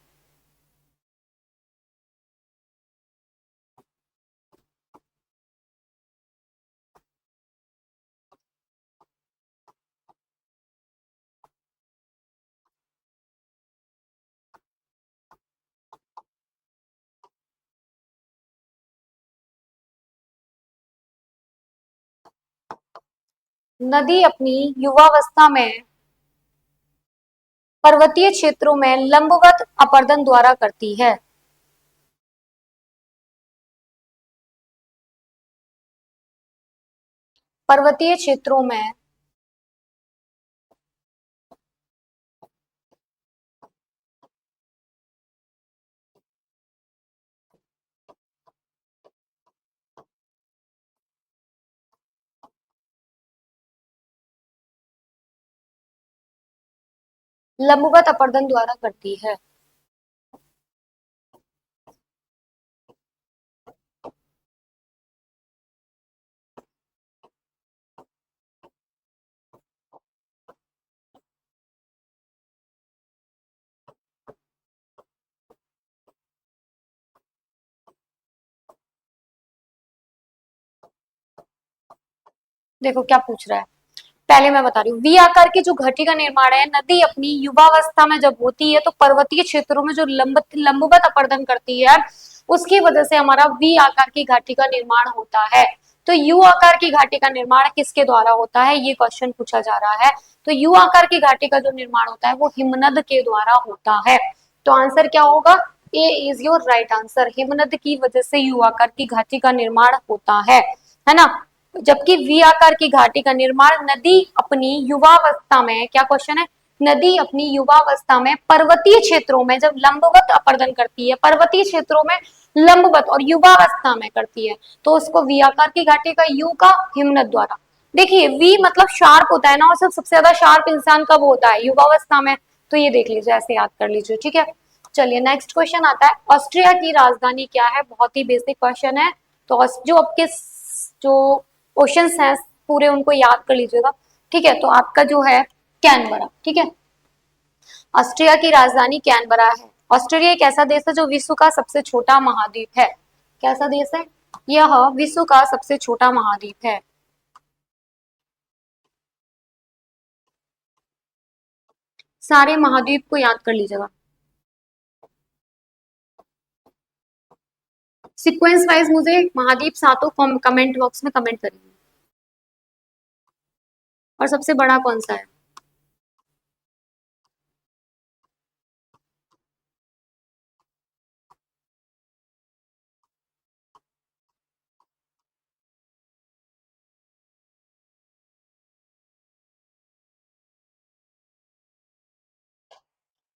नदी अपनी युवावस्था में पर्वतीय क्षेत्रों में लंबवत अपरदन द्वारा करती है, पर्वतीय क्षेत्रों में लंबवत अपरदन द्वारा करती है। देखो क्या पूछ रहा है, पहले मैं बता रही हूँ। वी आकार की जो घटी का निर्माण है, नदी अपनी युवावस्था में जब होती है तो पर्वतीय क्षेत्रों में जो लंबवत अपरदन करती है, उसकी वजह से हमारा वी आकार की घाटी का निर्माण होता है। तो यू आकार की घाटी का निर्माण किसके द्वारा होता है, ये क्वेश्चन पूछा जा रहा है। तो यू आकार की घाटी का जो निर्माण होता है वो हिमनद के द्वारा होता है। तो आंसर क्या होगा, ए इज योर राइट आंसर। हिमनद की वजह से यू आकार की घाटी का निर्माण होता है ना। जबकि वी आकार की घाटी का निर्माण नदी अपनी युवावस्था में, क्या क्वेश्चन है, नदी अपनी युवावस्था में पर्वतीय क्षेत्रों में जब लंबवत अपरदन करती है, पर्वतीय क्षेत्रों में लंबवत और युवावस्था में करती है, तो उसको वी आकार की घाटी का, यू का हिमनद द्वारा। देखिए वी मतलब शार्प होता है ना, और सबसे ज्यादा शार्प इंसान कब होता है, युवावस्था में। तो ये देख लीजिए, ऐसे याद कर लीजिए, ठीक है। चलिए नेक्स्ट क्वेश्चन आता है, ऑस्ट्रिया की राजधानी क्या है। बहुत ही बेसिक क्वेश्चन है। तो जो आपके जो क्वेश्चंस हैं पूरे, उनको याद कर लीजिएगा, ठीक है। तो आपका जो है कैनबरा, ठीक है। ऑस्ट्रिया की राजधानी कैनबरा है। ऑस्ट्रेलिया एक ऐसा देश है जो विश्व का सबसे छोटा महाद्वीप है। कैसा देश है, यह विश्व का सबसे छोटा महाद्वीप है। सारे महाद्वीप को याद कर लीजिएगा। सीक्वेंस वाइज मुझे महाद्वीप सातों कमेंट बॉक्स में कमेंट करिए। और सबसे बड़ा कौन सा है।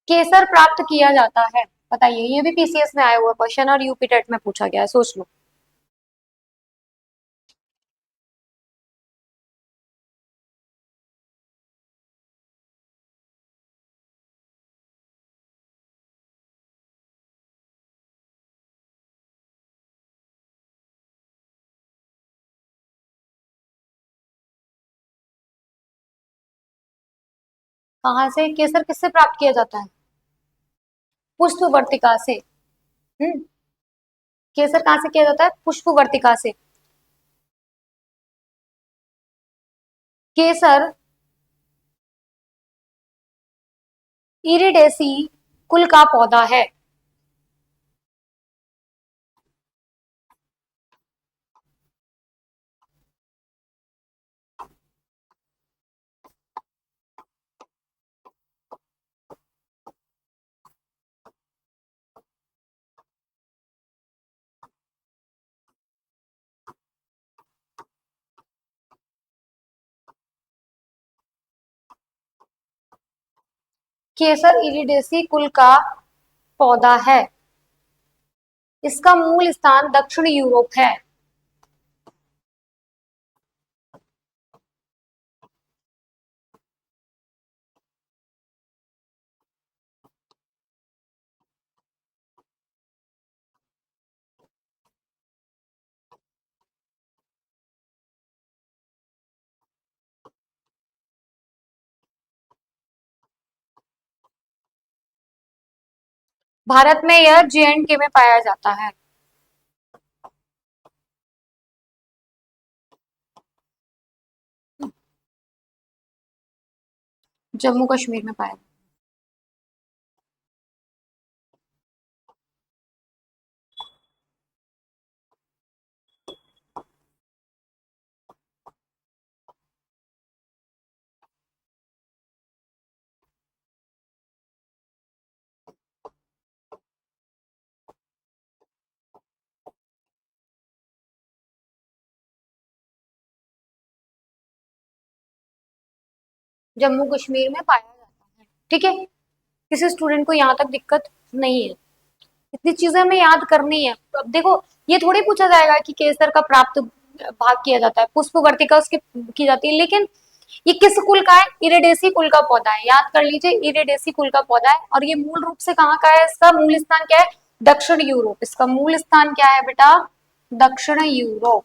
केसर प्राप्त किया जाता है, बताइए। ये भी पीसीएस में आया हुआ क्वेश्चन और यूपी टेट में पूछा गया है, सोच लो। कहाँ से केसर किससे प्राप्त किया जाता है, पुष्प वर्तिका से। हम्म। केसर कहाँ से किया जाता है, पुष्प वर्तिका से। केसर इरिडेसी कुल का पौधा है। केसर इरिडेसी कुल का पौधा है। इसका मूल स्थान दक्षिण यूरोप है। भारत में यह JNK में पाया जाता है। जम्मू कश्मीर में पाया। जम्मू कश्मीर में पाया जाता है, ठीक है। किसी स्टूडेंट को यहाँ तक दिक्कत नहीं है, इतनी चीजें हमें याद करनी है। अब देखो, ये थोड़ी पूछा जाएगा कि केसर का प्राप्त भाग किया जाता है, पुष्प वर्तिका उसकी की जाती है, लेकिन ये किस कुल का है? इरिडेसी कुल का पौधा है, याद कर लीजिए, इरिडेसी कुल का पौधा है। और ये मूल रूप से कहाँ का है? इसका मूल स्थान क्या है? दक्षिण यूरोप। इसका मूल स्थान क्या है बेटा? दक्षिण यूरोप।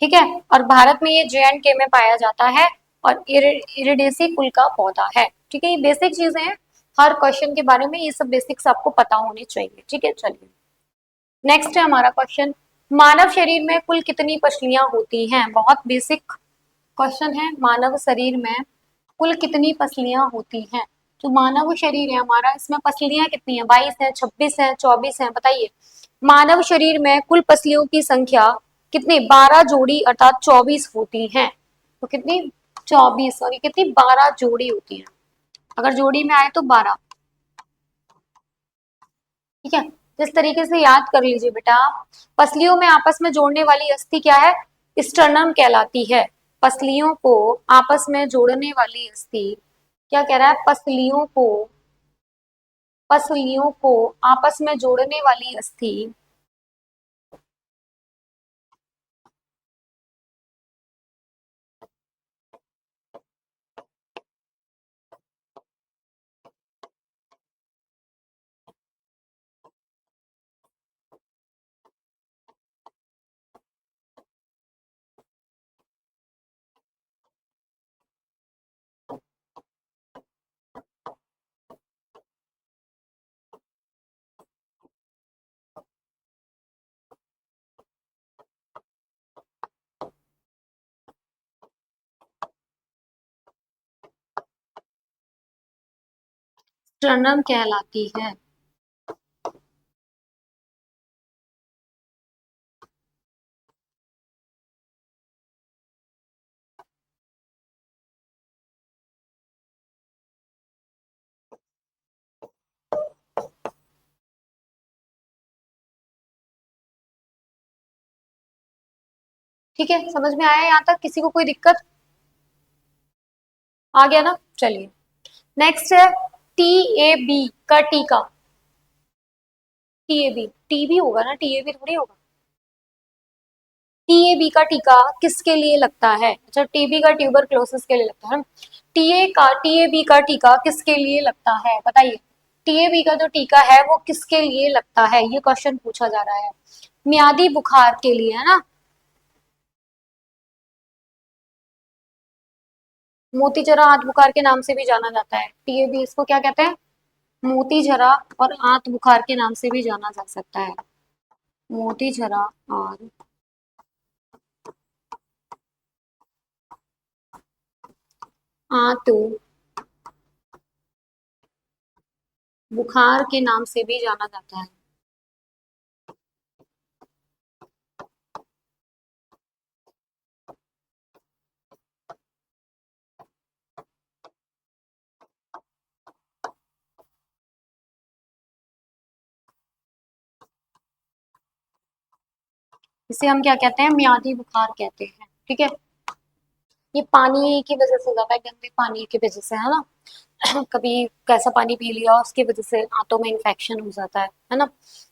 ठीक है, और भारत में ये जे.एंड.के में पाया जाता है और इरिडेसी कुल का पौधा है। ठीक है, ये बेसिक चीजें हैं, हर क्वेश्चन के बारे में ये सब बेसिक्स आपको पता होने चाहिए। ठीक है, चलिए नेक्स्ट है हमारा क्वेश्चन, मानव शरीर में कुल कितनी पसलियां होती हैं? बहुत बेसिक क्वेश्चन है, मानव शरीर में कुल कितनी पसलियां होती हैं? जो मानव शरीर है हमारा, इसमें पसलियां कितनी है? 22 है, 26 है, 24 है, बताइए। मानव शरीर में कुल पसलियों की संख्या कितनी? 12 जोड़ी अर्थात 24 होती हैं। तो कितनी? 24। और ये कितनी? 12 जोड़ी होती है। अगर जोड़ी में आए तो 12। ठीक है, जिस तरीके से याद कर लीजिए बेटा, पसलियों में आपस में जोड़ने वाली अस्थि क्या है? स्टर्नम कहलाती है। पसलियों को आपस में जोड़ने वाली अस्थि क्या कह रहा है? पसलियों को आपस में जोड़ने वाली अस्थि स्टर्नम कहलाती है। ठीक है, समझ में आया यहाँ तक? किसी को कोई दिक्कत आ गया ना? चलिए नेक्स्ट है टीएबी का टीका। टीएबी टीबी होगा ना, टीएबी थोड़ी होगा। टीएबी का टीका किसके लिए लगता है? अच्छा, टीबी का ट्यूबरक्लोसिस के लिए लगता है। टीएबी का टीका किसके लिए लगता है बताइए? टीएबी का जो टीका है वो किसके लिए लगता है, ये क्वेश्चन पूछा जा रहा है। मियादी बुखार के लिए, है ना? मोतीजरा आंत बुखार के नाम से भी जाना जाता है। टीएबी इसको क्या कहते हैं? मोतीजरा और आंत बुखार के नाम से भी जाना जा सकता है। मोतीजरा और आंत बुखार के नाम से भी जाना जाता है। इसे हम क्या कहते हैं? मियादी बुखार कहते हैं। ठीक है, ये पानी की वजह से होता है, गंदे पानी की वजह से, है ना? कभी कैसा पानी पी लिया उसकी वजह से आंतों में इन्फेक्शन हो जाता है ना?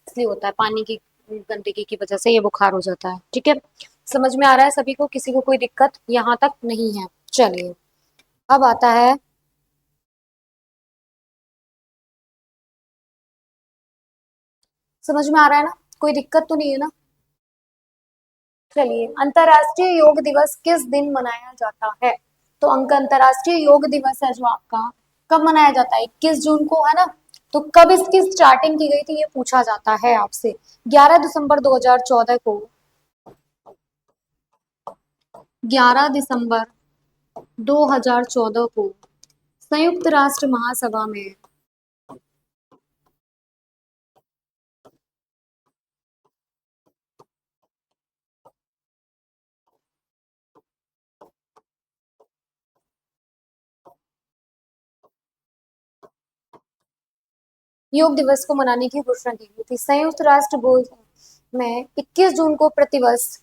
इसलिए होता है, पानी की गंदगी की वजह से ये बुखार हो जाता है। ठीक है, समझ में आ रहा है सभी को? किसी को कोई दिक्कत यहाँ तक नहीं है? चलिए अब आता है, समझ में आ रहा है ना? कोई दिक्कत तो नहीं है ना? चलिए, अंतरराष्ट्रीय योग दिवस किस दिन मनाया जाता है? तो अंतरराष्ट्रीय योग दिवस है जो आपका, कब मनाया जाता है? 21 जून को, है ना? तो कब इसकी स्टार्टिंग की गई थी ये पूछा जाता है आपसे। 11 दिसंबर 2014 को। 11 दिसंबर 2014 को संयुक्त राष्ट्र महासभा में योग दिवस को मनाने की घोषणा की गई थी। संयुक्त राष्ट्र में 21 जून को प्रतिवर्ष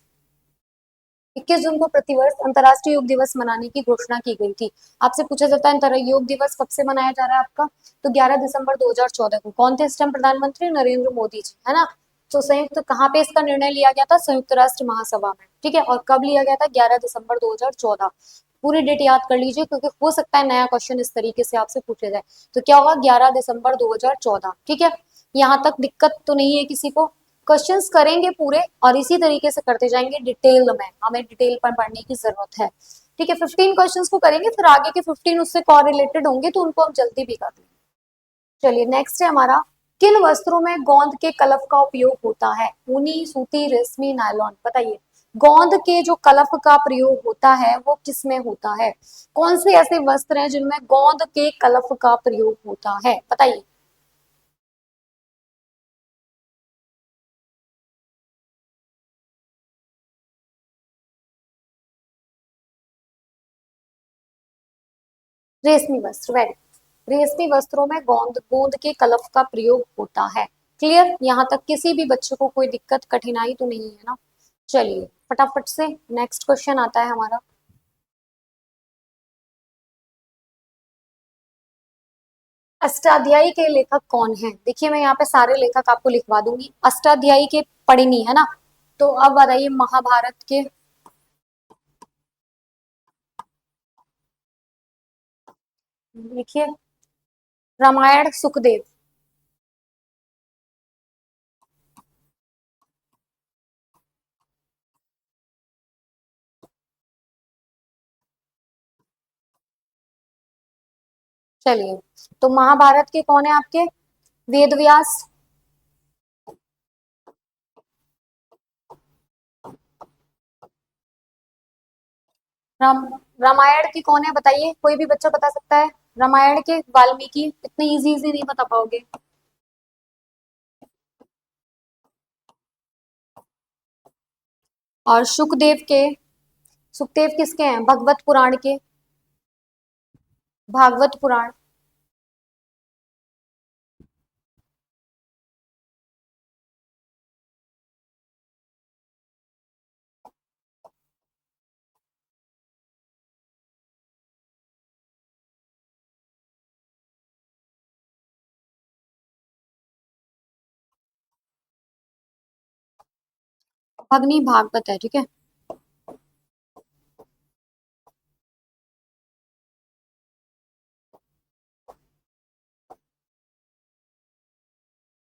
अंतर्राष्ट्रीय योग दिवस मनाने की घोषणा की गई थी। आपसे पूछा जाता है अंतर योग दिवस कब से मनाया जा रहा है आपका? तो 11 दिसंबर 2014 को। कौन थे इस टाइम प्रधानमंत्री? नरेंद्र मोदी जी, है ना? तो संयुक्त कहाँ पे इसका निर्णय लिया गया था? संयुक्त राष्ट्र महासभा में, ठीक है। और कब लिया गया था? 11 दिसंबर 2014। पूरी डेट याद कर लीजिए, क्योंकि हो सकता है नया क्वेश्चन इस तरीके से आपसे पूछे जाए। तो क्या होगा? 11 दिसंबर 2014, ठीक है। यहाँ तक दिक्कत तो नहीं है किसी को? क्वेश्चंस करेंगे पूरे और इसी तरीके से करते जाएंगे डिटेल में, हमें डिटेल पर पढ़ने की जरूरत है, ठीक है। 15 क्वेश्चंस को करेंगे, फिर आगे के 15 उससे कॉरिलेटेड होंगे, तो उनको हम जल्दी भी कर लेंगे। चलिए नेक्स्ट है हमारा, किन वस्त्रों में गोंद के कलफ का उपयोग होता है? ऊनी, सूती, रेशमी, नायलॉन, बताइए। गोंद के जो कलफ का प्रयोग होता है वो किस में होता है? कौन से ऐसे वस्त्र हैं जिनमें गोंद के कलफ का प्रयोग होता है, बताइए। रेशमी वस्त्र, वेरी। रेशमी वस्त्रों में गोंद गोंद के कलफ का प्रयोग होता है। क्लियर? यहाँ तक किसी भी बच्चे को कोई दिक्कत कठिनाई तो नहीं है ना? चलिए फटाफट से नेक्स्ट क्वेश्चन आता है हमारा। अष्टाध्यायी के लेखक कौन है? देखिए मैं यहाँ पे सारे लेखक आपको लिखवा दूंगी। अष्टाध्यायी के पढ़नी है ना? तो अब बताइए महाभारत के, लिखिए। रामायण सुखदेव। चलिए, तो महाभारत के कौन है आपके? वेद व्यास। राम रामायण की कौन है बताइए, कोई भी बच्चा बता सकता है? रामायण के वाल्मीकि। इतने इजी इजी नहीं बता पाओगे। और सुखदेव किसके हैं? भगवत पुराण के। भागवत पुराण। भगनी भागवत है, ठीक है।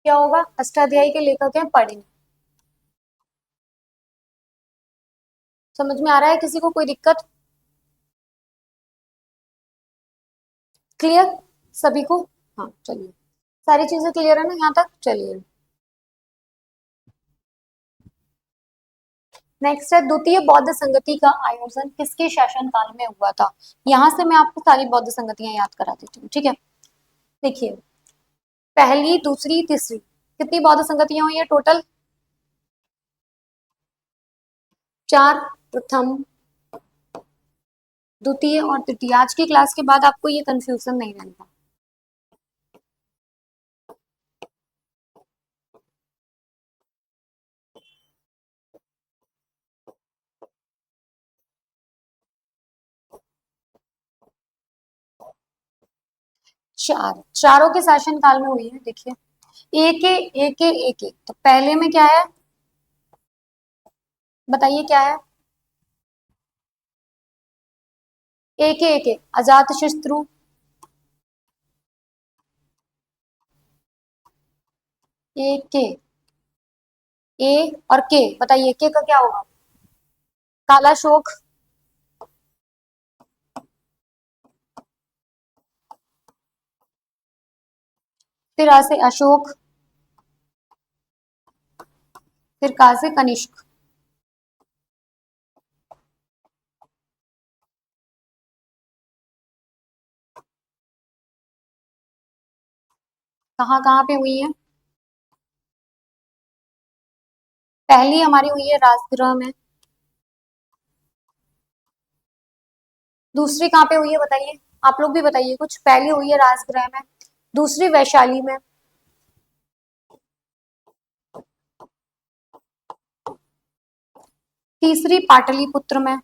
क्या होगा? अष्टाध्यायी के लेखक हैं पढ़िन। समझ में आ रहा है किसी को कोई दिक्कत? क्लियर सभी को? हाँ चलिए, सारी चीजें क्लियर है ना यहाँ तक? चलिए नेक्स्ट है, द्वितीय बौद्ध संगति का आयोजन किसके शासन काल में हुआ था? यहाँ से मैं आपको सारी बौद्ध संगतियां याद करा देती हूँ, ठीक है। देखिए, पहली, दूसरी, तीसरी, कितनी बौद्ध संगतियां हुई है टोटल? 4। प्रथम, द्वितीय और तृतीय। आज की क्लास के बाद आपको ये कंफ्यूजन नहीं रहेगा। 4, चारों के शासन काल में हुई है। देखिए, एक तो पहले में क्या है बताइए, क्या है? एक अजात शत्रु। एक ए और के, बताइए के का क्या होगा? काला शोक। फिर आ से अशोक। फिर का से कनिष्क। कहाँ कहाँ पे हुई है? पहली हमारी हुई है राजगृह में। दूसरी कहाँ पे हुई है बताइए? आप लोग भी बताइए कुछ। पहली हुई है राजगृह में, दूसरी वैशाली में, तीसरी पाटलिपुत्र में,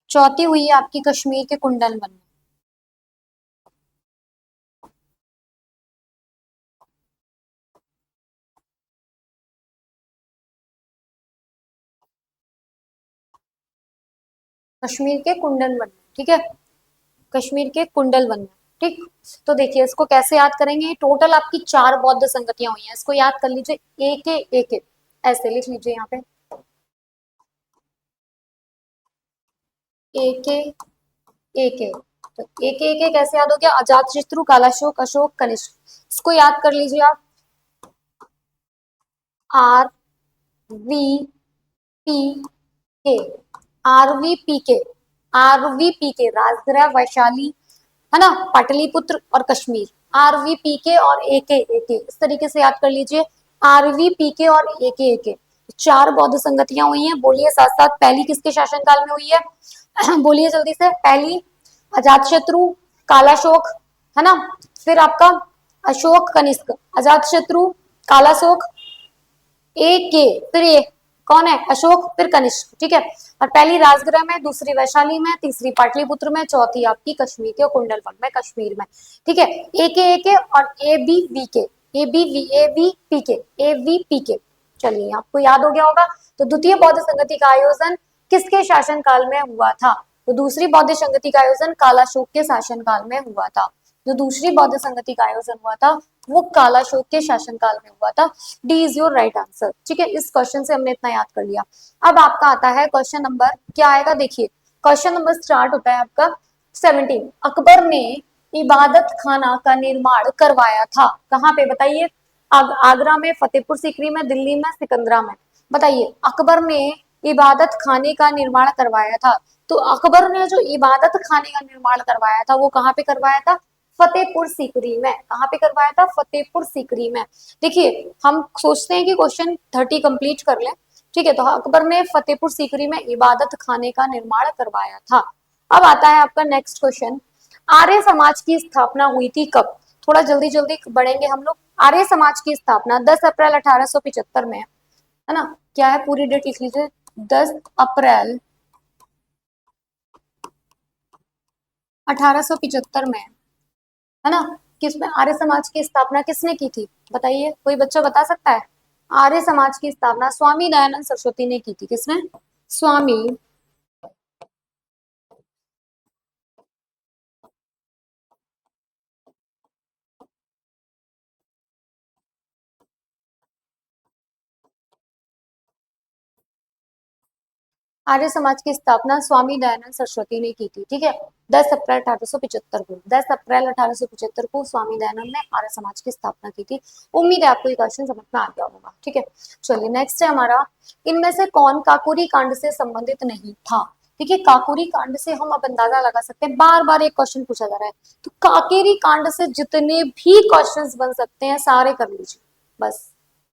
चौथी हुई है आपकी कश्मीर के कुंडल वन में। कश्मीर के कुंडल वन में, ठीक है, कश्मीर के कुंडल वन में। ठीक, तो देखिए इसको कैसे याद करेंगे, टोटल आपकी 4 बौद्ध संगतियां हुई हैं, इसको याद कर लीजिए एक ऐसे लिख लीजिए यहाँ पे, एक तो एक कैसे याद हो गया, अजातशत्रु, कालाशोक, अशोक, कनिष्क। इसको याद कर लीजिए आप, आर वी पी के, आरवीपीके, आरवीपीके, राजगृह, वैशाली, है ना, पाटलिपुत्र और कश्मीर, आरवीपीके और एके इस तरीके से याद कर लीजिए, आरवीपीके और एके 4 बौद्ध संगतियां हुई हैं। बोलिए साथ साथ, पहली किसके शासनकाल में हुई है बोलिए जल्दी से, पहली अजातशत्रु, कालाशोक, है ना, फिर आपका अशोक कनिष्क, अजातशत्रु, कालाशोक, एक के, फिर ये कौन है, अशोक, फिर कनिष्क, ठीक है। और पहली राजगृह में, दूसरी वैशाली में, तीसरी पाटलिपुत्र में, चौथी आपकी कश्मीर के कुंडलवन में, कश्मीर में, ठीक है। ए के और ए बी पी के, चलिए आपको याद हो गया होगा। तो द्वितीय बौद्ध संगति का आयोजन किसके शासन काल में हुआ था, तो दूसरी बौद्ध संगति का आयोजन कालाशोक के शासन काल में हुआ था। जो दूसरी बौद्ध संगति का आयोजन हुआ था वो कालाशोक के शासनकाल में हुआ था। D is your right answer, ठीक है। इस क्वेश्चन से हमने इतना याद कर लिया। अब आपका आता है क्वेश्चन नंबर, क्या आएगा देखिए, क्वेश्चन नंबर स्टार्ट होता है आपका 17। अकबर ने इबादत खाना का निर्माण करवाया था, कहाँ पे बताइए, आगरा में, फतेहपुर सीकरी में, दिल्ली में, सिकंदरा में, बताइए। अकबर ने इबादत खाने का निर्माण करवाया था, तो अकबर ने जो इबादत खाने का निर्माण करवाया था वो कहाँ पे करवाया था, फतेहपुर सीकरी में। कहाँ पे करवाया था, फतेहपुर सीकरी में। देखिए हम सोचते हैं कि क्वेश्चन 30 कंप्लीट कर लें, ठीक है, तो अकबर ने फतेहपुर सीकरी में इबादत खाने का निर्माण करवाया था। अब आता है आपका नेक्स्ट क्वेश्चन, आर्य समाज की स्थापना हुई थी कब, थोड़ा जल्दी जल्दी बढ़ेंगे हम लोग। आर्य समाज की स्थापना 10 अप्रैल 1875 में, है ना, क्या है पूरी डेट लिख लीजिए, 10 अप्रैल 1875 में, है ना। किसमें आर्य समाज की स्थापना किसने की थी, बताइए, कोई बच्चा बता सकता है। आर्य समाज की स्थापना स्वामी दयानंद सरस्वती ने की थी, किसने, स्वामी आर्य समाज की स्थापना स्वामी दयानंद सरस्वती ने की थी, ठीक है। 10 अप्रैल 1875 को, 10 अप्रैल 1875 को स्वामी दयानंद ने आर्य समाज की स्थापना की थी। उम्मीद है आपको ये क्वेश्चन समझ में आ गया होगा, ठीक है। चलिए नेक्स्ट है हमारा, इनमें से कौन काकोरी कांड से संबंधित नहीं था, ठीक है। काकोरी कांड से हम अब अंदाजा लगा सकते हैं, बार बार एक क्वेश्चन पूछा जा रहा है, तो काकेरी कांड से जितने भी क्वेश्चन बन सकते हैं सारे कर लीजिए, बस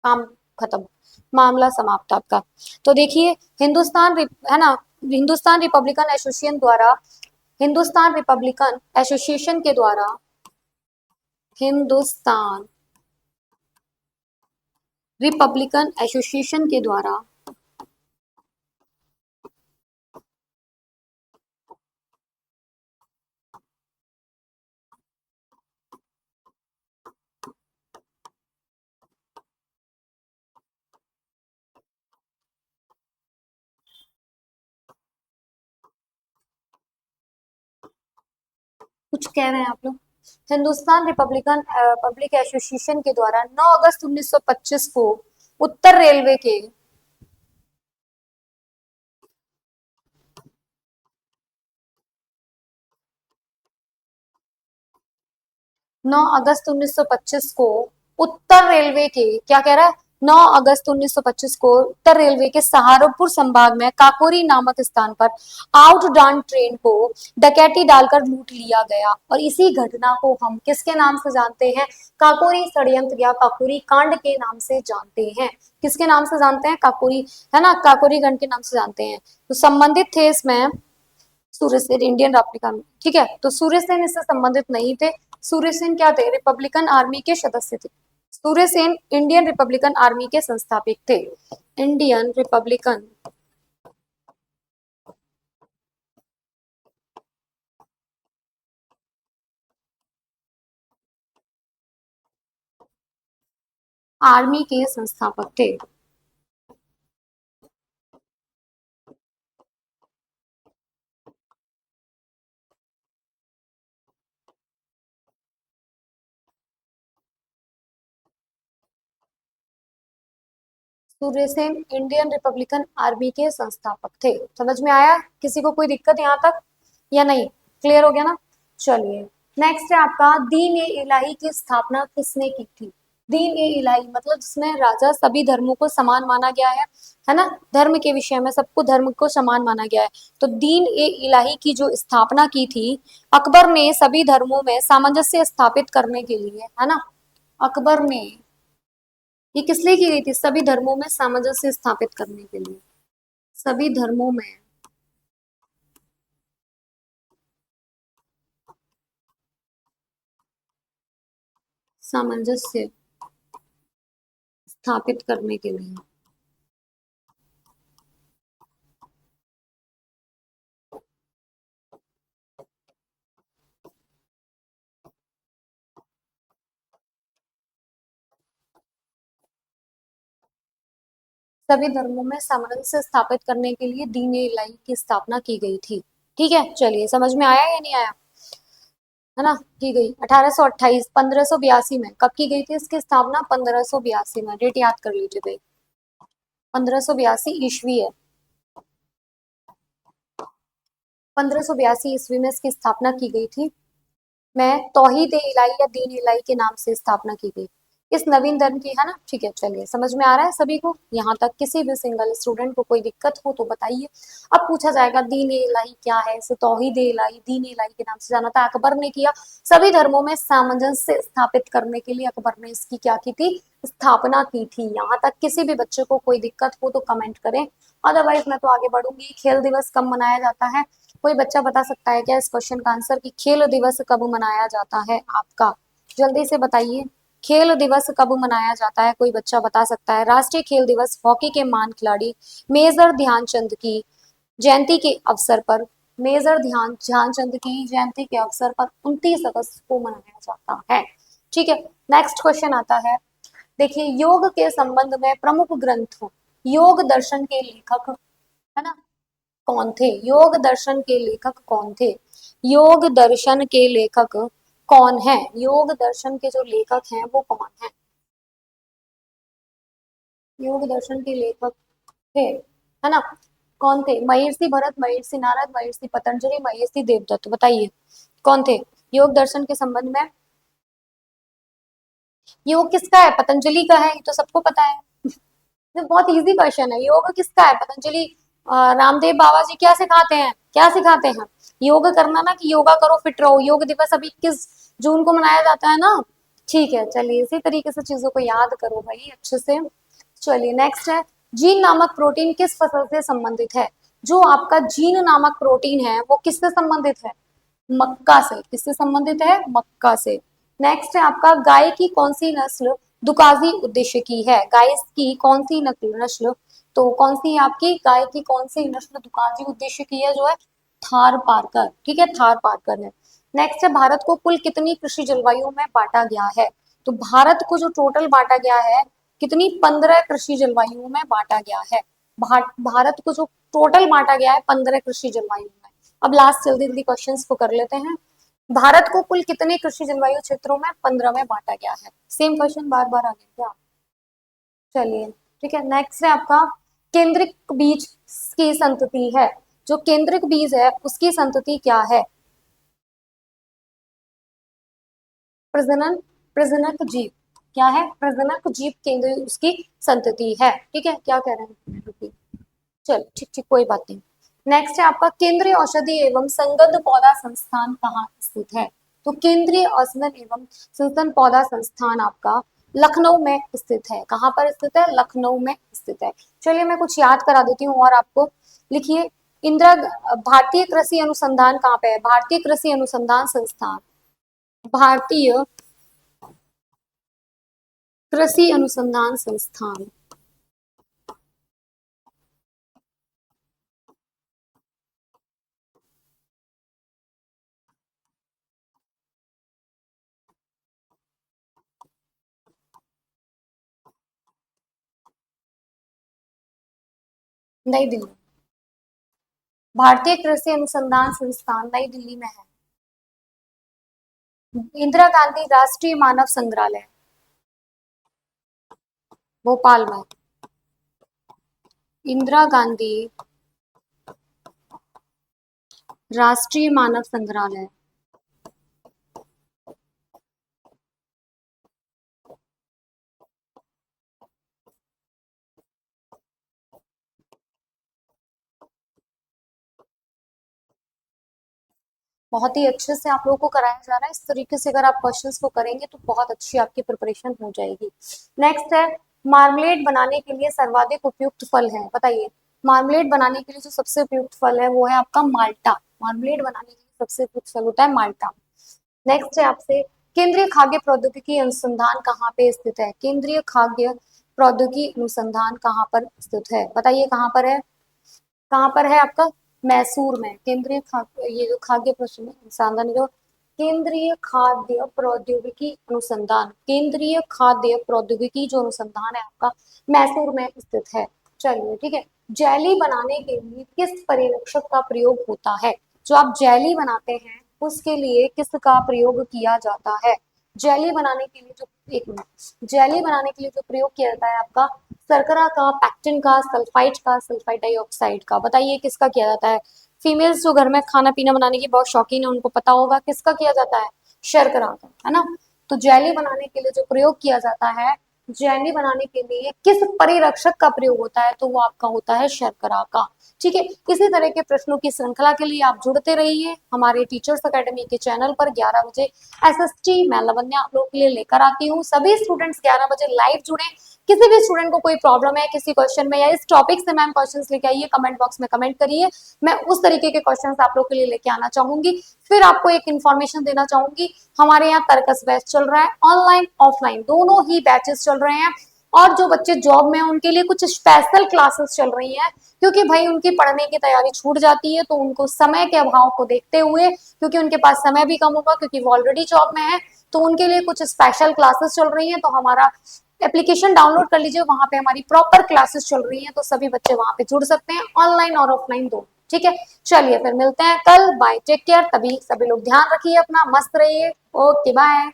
काम खत्म, मामला समाप्त आपका। तो देखिए है ना, हिंदुस्तान रिपब्लिकन एसोसिएशन द्वारा, हिंदुस्तान रिपब्लिकन एसोसिएशन के द्वारा, हिंदुस्तान रिपब्लिकन एसोसिएशन के द्वारा कुछ कह रहे हैं आप लोग, हिंदुस्तान रिपब्लिकन पब्लिक एसोसिएशन के द्वारा 9 अगस्त 1925 को उत्तर रेलवे के 9 अगस्त 1925 को उत्तर रेलवे के, क्या कह रहा है, 9 अगस्त 1925 को उत्तर रेलवे के सहारनपुर संभाग में काकोरी नामक स्थान पर आउटडाउन ट्रेन को डकैती डालकर लूट लिया गया, और इसी घटना को हम किसके नाम से जानते हैं, काकोरी षड्यंत्र या काकोरी कांड के नाम से जानते हैं। किसके नाम से जानते हैं, काकोरी, है ना, काकोरी कांड के नाम से जानते हैं। तो संबंधित थे इसमें सूर्यसेन, इंडियन रिपब्लिकन, ठीक है, तो सूर्यसेन इससे संबंधित नहीं थे। सूर्यसेन क्या थे, रिपब्लिकन आर्मी के सदस्य थे। सूर्यसेन इंडियन रिपब्लिकन आर्मी के संस्थापक थे, इंडियन रिपब्लिकन आर्मी के संस्थापक थे। Surya Sen Indian Republican army के संस्थापक थे। समझ में आया? किसी को कोई दिक्कत यहाँ तक या नहीं? क्लियर हो गया ना? चलिए नेक्स्ट है आपका, दीन ए इलाही की स्थापना किसने की थी? दीन ए इलाही मतलब जिसमें राजा सभी धर्मों को समान माना गया है ना? धर्म के विषय में सबको धर्म को समान माना गया है। तो दीन ए इलाही की जो स्थापना की थी अकबर ने सभी धर्मों में सामंजस्य स्थापित करने के लिए, है ना? अकबर ने ये किस लिए की गई थी? सभी धर्मों में सामंजस्य स्थापित करने के लिए। सभी धर्मों में सामंजस्य स्थापित करने के लिए। सभी धर्मों में सामंजस्य स्थापित करने के लिए दीन ए इलाही की स्थापना की गई थी। ठीक है, चलिए समझ में आया या नहीं आया? है ना? की गई 1828 1582 में। कब की गई थी इसकी स्थापना? 1582 में। डेट याद कर लीजिए भाई, 1582 ईस्वी है। 1582 ईस्वी में इसकी स्थापना की गई थी। में तौहीद ए इलाही या दीन इलाही के नाम से स्थापना की गई इस नवीन धर्म की, है ना? ठीक है, चलिए समझ में आ रहा है सभी को यहाँ तक? किसी भी सिंगल स्टूडेंट को कोई दिक्कत हो तो बताइए। अब पूछा जाएगा दीन ए इलाही क्या है? इसे तौहीद ए इलाही, दीन ए इलाही के नाम से जाना था। अकबर ने किया सभी धर्मों में सामंजस्य स्थापित करने के लिए अकबर ने इसकी क्या की थी? स्थापना की थी। यहाँ तक किसी भी बच्चे को कोई दिक्कत हो तो कमेंट करें, अदरवाइज मैं तो आगे बढ़ूंगी। खेल दिवस कब मनाया जाता है? कोई बच्चा बता सकता है क्या इस क्वेश्चन का आंसर कि खेल दिवस कब मनाया जाता है आपका? जल्दी से बताइए, खेल दिवस कब मनाया जाता है? कोई बच्चा बता सकता है? राष्ट्रीय खेल दिवस हॉकी के महान खिलाड़ी मेजर ध्यानचंद की जयंती के अवसर पर, मेजर ध्यानचंद की जयंती के अवसर पर 29 अगस्त को मनाया जाता है। ठीक है, नेक्स्ट क्वेश्चन आता है। देखिए, योग के संबंध में प्रमुख ग्रंथ योग दर्शन के लेखक, है ना, कौन थे? योग दर्शन के लेखक कौन थे? योग दर्शन के लेखक कौन है? योग दर्शन के जो लेखक हैं वो कौन है? योग दर्शन के लेखक थे, है ना? कौन थे? महर्षि भरत, महर्षि नारद, महर्षि पतंजलि, महर्षि देवदत्त। बताइए कौन थे योग दर्शन के संबंध में? योग किसका है? पतंजलि का है, ये तो सबको पता है। ये बहुत इजी क्वेश्चन है। योग किसका है? पतंजलि। रामदेव बाबा जी क्या सिखाते हैं? क्या सिखाते हैं? योग करना ना, कि योगा करो फिट रहो। योग दिवस अभी 21 जून को मनाया जाता है ना। ठीक है, चलिए इसी तरीके से चीजों को याद करो भाई अच्छे से। चलिए नेक्स्ट है, जीन नामक प्रोटीन किस फसल से संबंधित है? जो आपका जीन नामक प्रोटीन है वो किससे संबंधित है? मक्का से। किससे संबंधित है? मक्का से। नेक्स्ट है आपका, गाय की कौन सी नस्ल दुकाजी उद्देश्य की है? गाय की कौन सी नस्ल, तो कौन सी आपकी गाय की कौन सी नस्ल दुकाजी उद्देश्य की है? जो है थार पारकर। ठीक है, थार पारकर है। नेक्स्ट है, भारत को कुल कितनी कृषि जलवायु में बांटा गया है? तो भारत को जो टोटल बांटा गया है कितनी? 15 कृषि जलवायु में बांटा गया है। भारत को जो टोटल बांटा गया है 15 कृषि जलवायु में। अब लास्ट जल्दी जल्दी क्वेश्चंस को कर लेते हैं। भारत को कुल कितने कृषि जलवायु क्षेत्रों में? 15 में बांटा गया है। सेम क्वेश्चन बार बार आ गया क्या? चलिए ठीक है, नेक्स्ट है आपका, केंद्रिक बीज की संतति है। जो केंद्रिक बीज है उसकी संतति क्या है? प्रजनन, प्रजनक जीव। क्या है? प्रजनक जीव केंद्र उसकी संतति है। ठीक है, क्या कह रहे हैं? चल ठीक ठीक, कोई बात नहीं। नेक्स्ट है आपका, केंद्रीय औषधि एवं संगंध पौधा संस्थान कहाँ स्थित है? तो केंद्रीय औषधि एवं संगंध पौधा संस्थान आपका लखनऊ में स्थित है। कहाँ पर स्थित है? लखनऊ में स्थित है। चलिए मैं कुछ याद करा देती हूँ और आपको। लिखिए, इंदिरा भारतीय कृषि अनुसंधान कहाँ पे है? भारतीय कृषि अनुसंधान संस्थान, भारतीय कृषि अनुसंधान संस्थान। नई दिल्ली। भारतीय कृषि अनुसंधान संस्थान नई दिल्ली में है। इंदिरा गांधी राष्ट्रीय मानव संग्रहालय भोपाल में। इंदिरा गांधी राष्ट्रीय मानव संग्रहालय। बहुत ही अच्छे से आप लोगों को कराया जा रहा है। इस तरीके से अगर आप क्वेश्चंस को करेंगे तो बहुत अच्छी आपकी प्रिपरेशन हो जाएगी। नेक्स्ट है, मार्मलेड बनाने के लिए सर्वाधिक उपयुक्त फल है, बताइए। मार्मलेड बनाने के लिए जो सबसे उपयुक्त फल है वो है आपका माल्टा। मार्मलेड बनाने के लिए सबसे उपयुक्त फल होता है माल्टा। नेक्स्ट है आपसे, केंद्रीय खाद्य प्रौद्योगिकी अनुसंधान कहाँ पे स्थित है? केंद्रीय खाद्य प्रौद्योगिकी अनुसंधान कहाँ पर स्थित है, बताइए कहाँ पर है? कहाँ पर है आपका? मैसूर में। केंद्रीय खाद्य, ये जो खाद्य अनुसंधान, जो केंद्रीय खाद्य प्रौद्योगिकी अनुसंधान, केंद्रीय खाद्य प्रौद्योगिकी जो अनुसंधान है आपका मैसूर में स्थित है। चलिए ठीक है। जेली बनाने के लिए किस परिरक्षक का प्रयोग होता है? जो आप जेली बनाते हैं उसके लिए किसका प्रयोग किया जाता है? जेली बनाने के लिए जो, एक मिनट, जेली बनाने के लिए जो प्रयोग किया जाता है आपका शर्करा का, पैक्टिन का, सल्फाइड डाइऑक्साइड का, बताइए किसका किया जाता है? फीमेल्स जो घर में खाना पीना बनाने की बहुत शौकीन है उनको पता होगा किसका किया जाता है, शर्करा का, है ना। तो जेली बनाने के लिए जो प्रयोग किया जाता है, जेली बनाने के लिए किस परिरक्षक का प्रयोग होता है, तो वो आपका होता है शर्करा का। ठीक है। इसी तरह के प्रश्नों की श्रृंखला के लिए आप जुड़ते रहिए हमारे टीचर्स अकेडमी के चैनल पर। 11 बजे एसएसटी मैं लवन्या आप लोगों के लिए लेकर आती हूँ। सभी स्टूडेंट्स 11 बजे लाइव जुड़े। किसी भी स्टूडेंट को कोई प्रॉब्लम है किसी क्वेश्चन में या इस टॉपिक से मैम क्वेश्चंस लेके आइए, कमेंट बॉक्स में कमेंट करिए। मैं उस तरीके के क्वेश्चंस आप लोग के लिए लेके आना चाहूंगी। फिर आपको एक इन्फॉर्मेशन देना चाहूंगी, हमारे यहाँ तर्कस बैच चल रहा है, ऑनलाइन ऑफलाइन दोनों ही बैचेस चल रहे हैं। और जो बच्चे जॉब में हैं उनके लिए कुछ स्पेशल क्लासेस चल रही हैं, क्योंकि भाई उनकी पढ़ने की तैयारी छूट जाती है, तो उनको समय के अभाव को देखते हुए, क्योंकि उनके पास समय भी कम होगा क्योंकि वो ऑलरेडी जॉब में है, तो उनके लिए कुछ स्पेशल क्लासेस चल रही हैं। तो हमारा एप्लीकेशन डाउनलोड कर लीजिए, वहां पे हमारी प्रॉपर क्लासेस चल रही हैं, तो सभी बच्चे वहां पे जुड़ सकते हैं, ऑनलाइन और ऑफलाइन दोनों। ठीक है, चलिए फिर मिलते हैं कल। Bye, take care. तभी सभी लोग ध्यान रखिए अपना, मस्त रहिए। Okay bye.